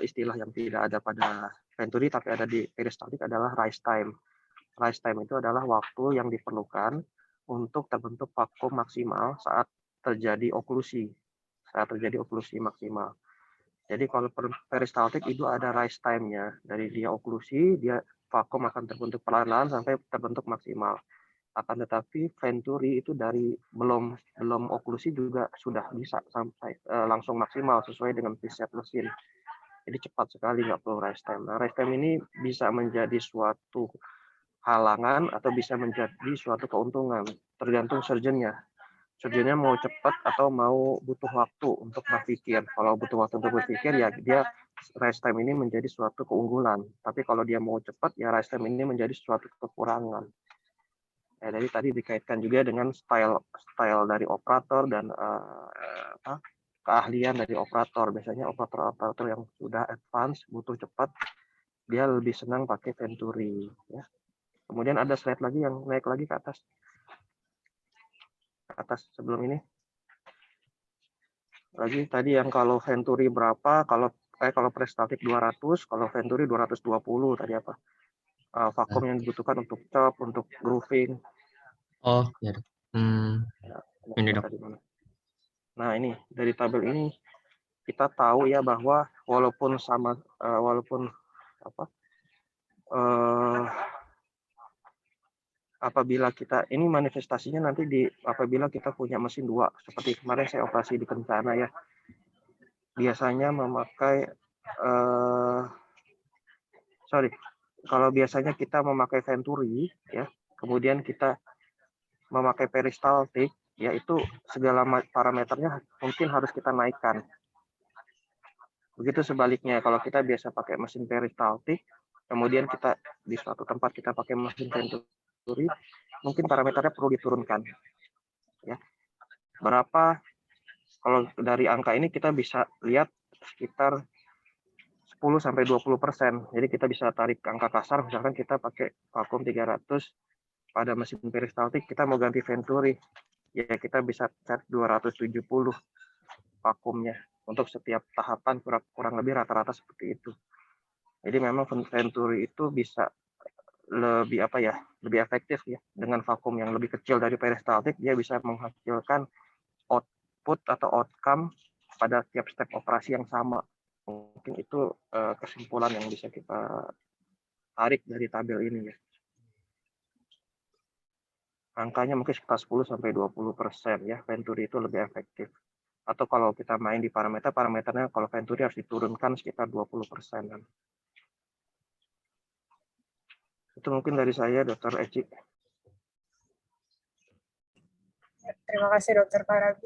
istilah yang tidak ada pada venturi tapi ada di peristaltik adalah rise time. Rise time itu adalah waktu yang diperlukan untuk terbentuk vakum maksimal saat terjadi oklusi. Saat terjadi oklusi maksimal. Jadi kalau peristaltik itu ada rise time-nya. Dari dia oklusi, dia vakum akan terbentuk perlahan-lahan sampai terbentuk maksimal. Akan tetapi venturi itu dari belum oklusi juga sudah bisa sampai langsung maksimal sesuai dengan preset mesin. Jadi cepat sekali, nggak perlu rise time. Nah, rise time ini bisa menjadi suatu halangan atau bisa menjadi suatu keuntungan, tergantung surgeonnya. Surgeonnya mau cepat atau mau butuh waktu untuk berpikir. Kalau butuh waktu untuk berpikir, ya dia rise time ini menjadi suatu keunggulan. Tapi kalau dia mau cepat, ya rise time ini menjadi suatu kekurangan. Ya, jadi tadi dikaitkan juga dengan style dari operator dan keahlian dari operator. Biasanya operator yang sudah advance, butuh cepat, dia lebih senang pakai venturi. Ya. Kemudian ada slide lagi yang naik lagi ke atas. Sebelum ini. Lagi tadi yang kalau venturi berapa, kalau peristaltik 200, kalau venturi 220 tadi apa? Vakum yang dibutuhkan untuk chop, untuk grooving. Oh, ya dok. Ini dok. Nah, ini dari tabel ini kita tahu ya bahwa walaupun apabila kita ini manifestasinya nanti apabila kita punya mesin 2, seperti kemarin saya operasi di Kencana ya, biasanya memakai kalau biasanya kita memakai venturi ya, kemudian kita memakai peristaltik, yaitu segala parameternya mungkin harus kita naikkan. Begitu sebaliknya, kalau kita biasa pakai mesin peristaltik, kemudian kita di suatu tempat kita pakai mesin venturi, mungkin parameternya perlu diturunkan. Ya. Berapa? Kalau dari angka ini kita bisa lihat sekitar 10-20%. Jadi kita bisa tarik angka kasar, misalkan kita pakai vakum 300 pada mesin peristaltik, kita mau ganti venturi, ya kita bisa cari 270 vakumnya untuk setiap tahapan, kurang lebih rata-rata seperti itu. Jadi memang venturi itu bisa lebih lebih efektif ya, dengan vakum yang lebih kecil dari peristaltik, dia bisa menghasilkan output atau outcome pada tiap step operasi yang sama. Mungkin itu kesimpulan yang bisa kita tarik dari tabel ini ya. Angkanya mungkin sekitar 10-20% ya, venturi itu lebih efektif. Atau kalau kita main di parameternya kalau venturi harus diturunkan sekitar 20%. Itu mungkin dari saya, Dr. Eci. Terima kasih Dr. Parabi.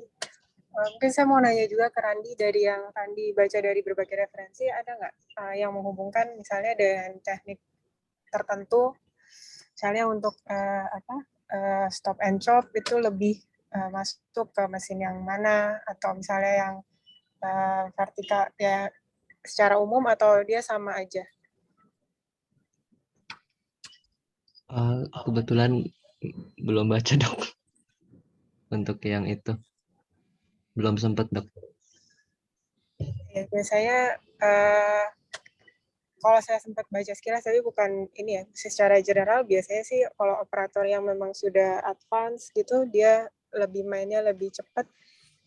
Mungkin saya mau nanya juga ke Randi, dari yang Randi baca dari berbagai referensi, ada nggak yang menghubungkan misalnya dengan teknik tertentu, misalnya untuk stop and chop itu lebih masuk ke mesin yang mana, atau misalnya yang vertikal ya secara umum, atau dia sama aja? Kebetulan belum baca dok. Untuk yang itu belum sempat dok. Ya, biasanya kalau saya sempat baca sekilas, tapi bukan ini ya, secara general biasanya sih kalau operator yang memang sudah advance gitu, dia lebih mainnya lebih cepat.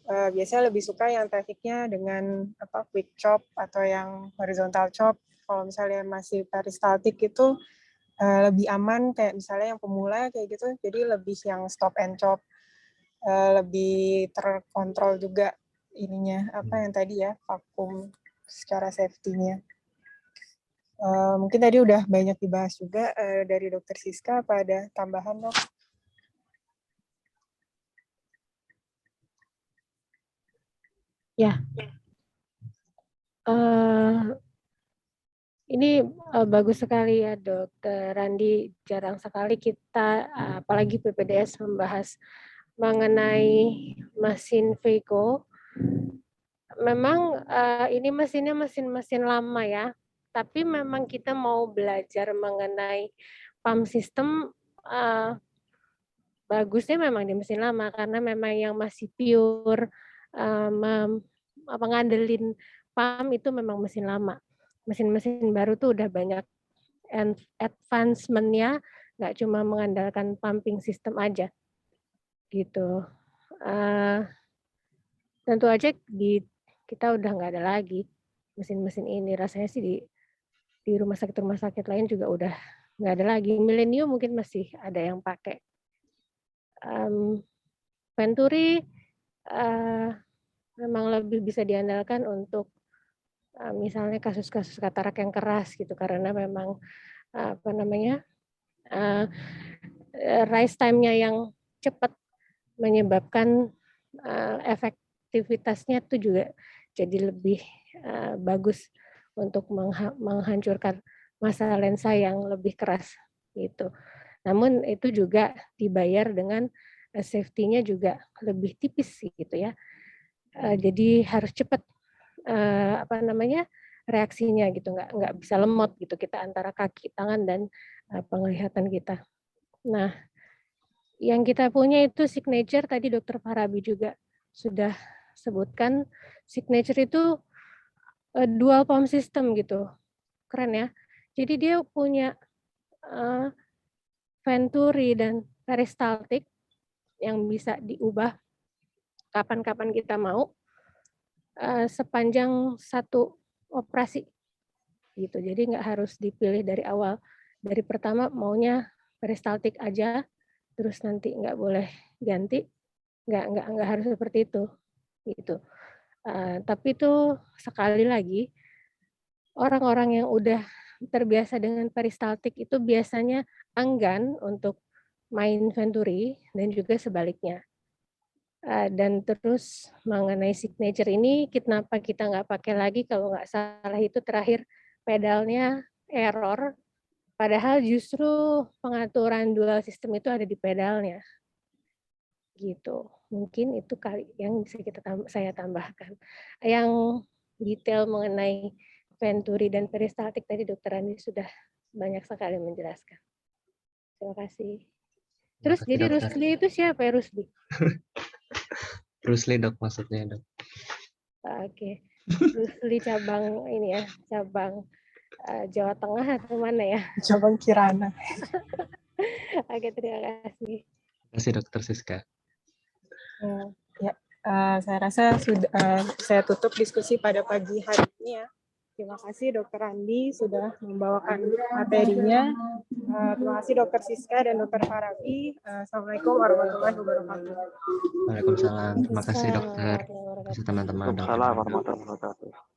Biasanya lebih suka yang tekniknya dengan quick chop atau yang horizontal chop. Kalau misalnya masih peristaltik itu lebih aman, kayak misalnya yang pemula kayak gitu, jadi lebih yang stop and chop, lebih terkontrol juga ininya, yang tadi ya, vakum secara safety-nya. Mungkin tadi udah banyak dibahas juga dari Dokter Siska, apa ada tambahan dok? Ya, ini bagus sekali ya Dokter Randi. Jarang sekali kita, apalagi PPDS, membahas mengenai mesin Vego. Memang ini mesinnya mesin lama ya, tapi memang kita mau belajar mengenai pump system, bagusnya memang di mesin lama, karena memang yang masih pure ngandelin pump itu memang mesin lama. Mesin-mesin baru tuh udah banyak advancement-nya, nggak cuma mengandalkan pumping system aja gitu. Tentu aja kita udah nggak ada lagi mesin-mesin ini. Rasanya sih di rumah sakit lain juga udah nggak ada lagi. Millennium mungkin masih ada yang pakai. Venturi memang lebih bisa diandalkan untuk misalnya kasus-kasus katarak yang keras gitu, karena memang rise time-nya yang cepat menyebabkan efektivitasnya itu juga jadi lebih bagus untuk menghancurkan massa lensa yang lebih keras gitu. Namun itu juga dibayar dengan safety-nya juga lebih tipis gitu ya. Jadi harus cepat reaksinya gitu, nggak bisa lemot gitu kita antara kaki, tangan, dan penglihatan kita. Nah, yang kita punya itu signature, tadi Dokter Farabi juga sudah sebutkan, signature itu dual pump system gitu, keren ya. Jadi dia punya Venturi dan peristaltik yang bisa diubah kapan-kapan kita mau, sepanjang satu operasi gitu. Jadi nggak harus dipilih dari awal. Dari pertama maunya peristaltik aja, terus nanti nggak boleh ganti, nggak harus seperti itu gitu. Tapi itu sekali lagi, orang-orang yang udah terbiasa dengan peristaltik itu biasanya enggan untuk main Venturi dan juga sebaliknya. Dan terus mengenai signature ini, kenapa kita nggak pakai lagi? Kalau nggak salah itu terakhir pedalnya error, padahal justru pengaturan dual system itu ada di pedalnya. Gitu. Mungkin itu kali yang bisa saya tambahkan. Yang detail mengenai Venturi dan peristaltik tadi Dokter Andi sudah banyak sekali menjelaskan. Terima kasih. Terus jadi Rusli itu siapa ya, Rusli? Rusli dok maksudnya dok. Oke. Rusli cabang ini ya, cabang Jawa Tengah atau mana ya? Cabang Kirana. Oke, terima kasih. Terima kasih Dokter Siska. Saya rasa sudah saya tutup diskusi pada pagi hari ini ya. Terima kasih Dokter Andi sudah membawakan materinya. Terima kasih Dokter Siska dan Dokter Farabi. Assalamualaikum warahmatullahi wabarakatuh. Waalaikumsalam. Terima kasih dokter. Terima kasih teman-teman. Waalaikumsalam warahmatullahi wabarakatuh.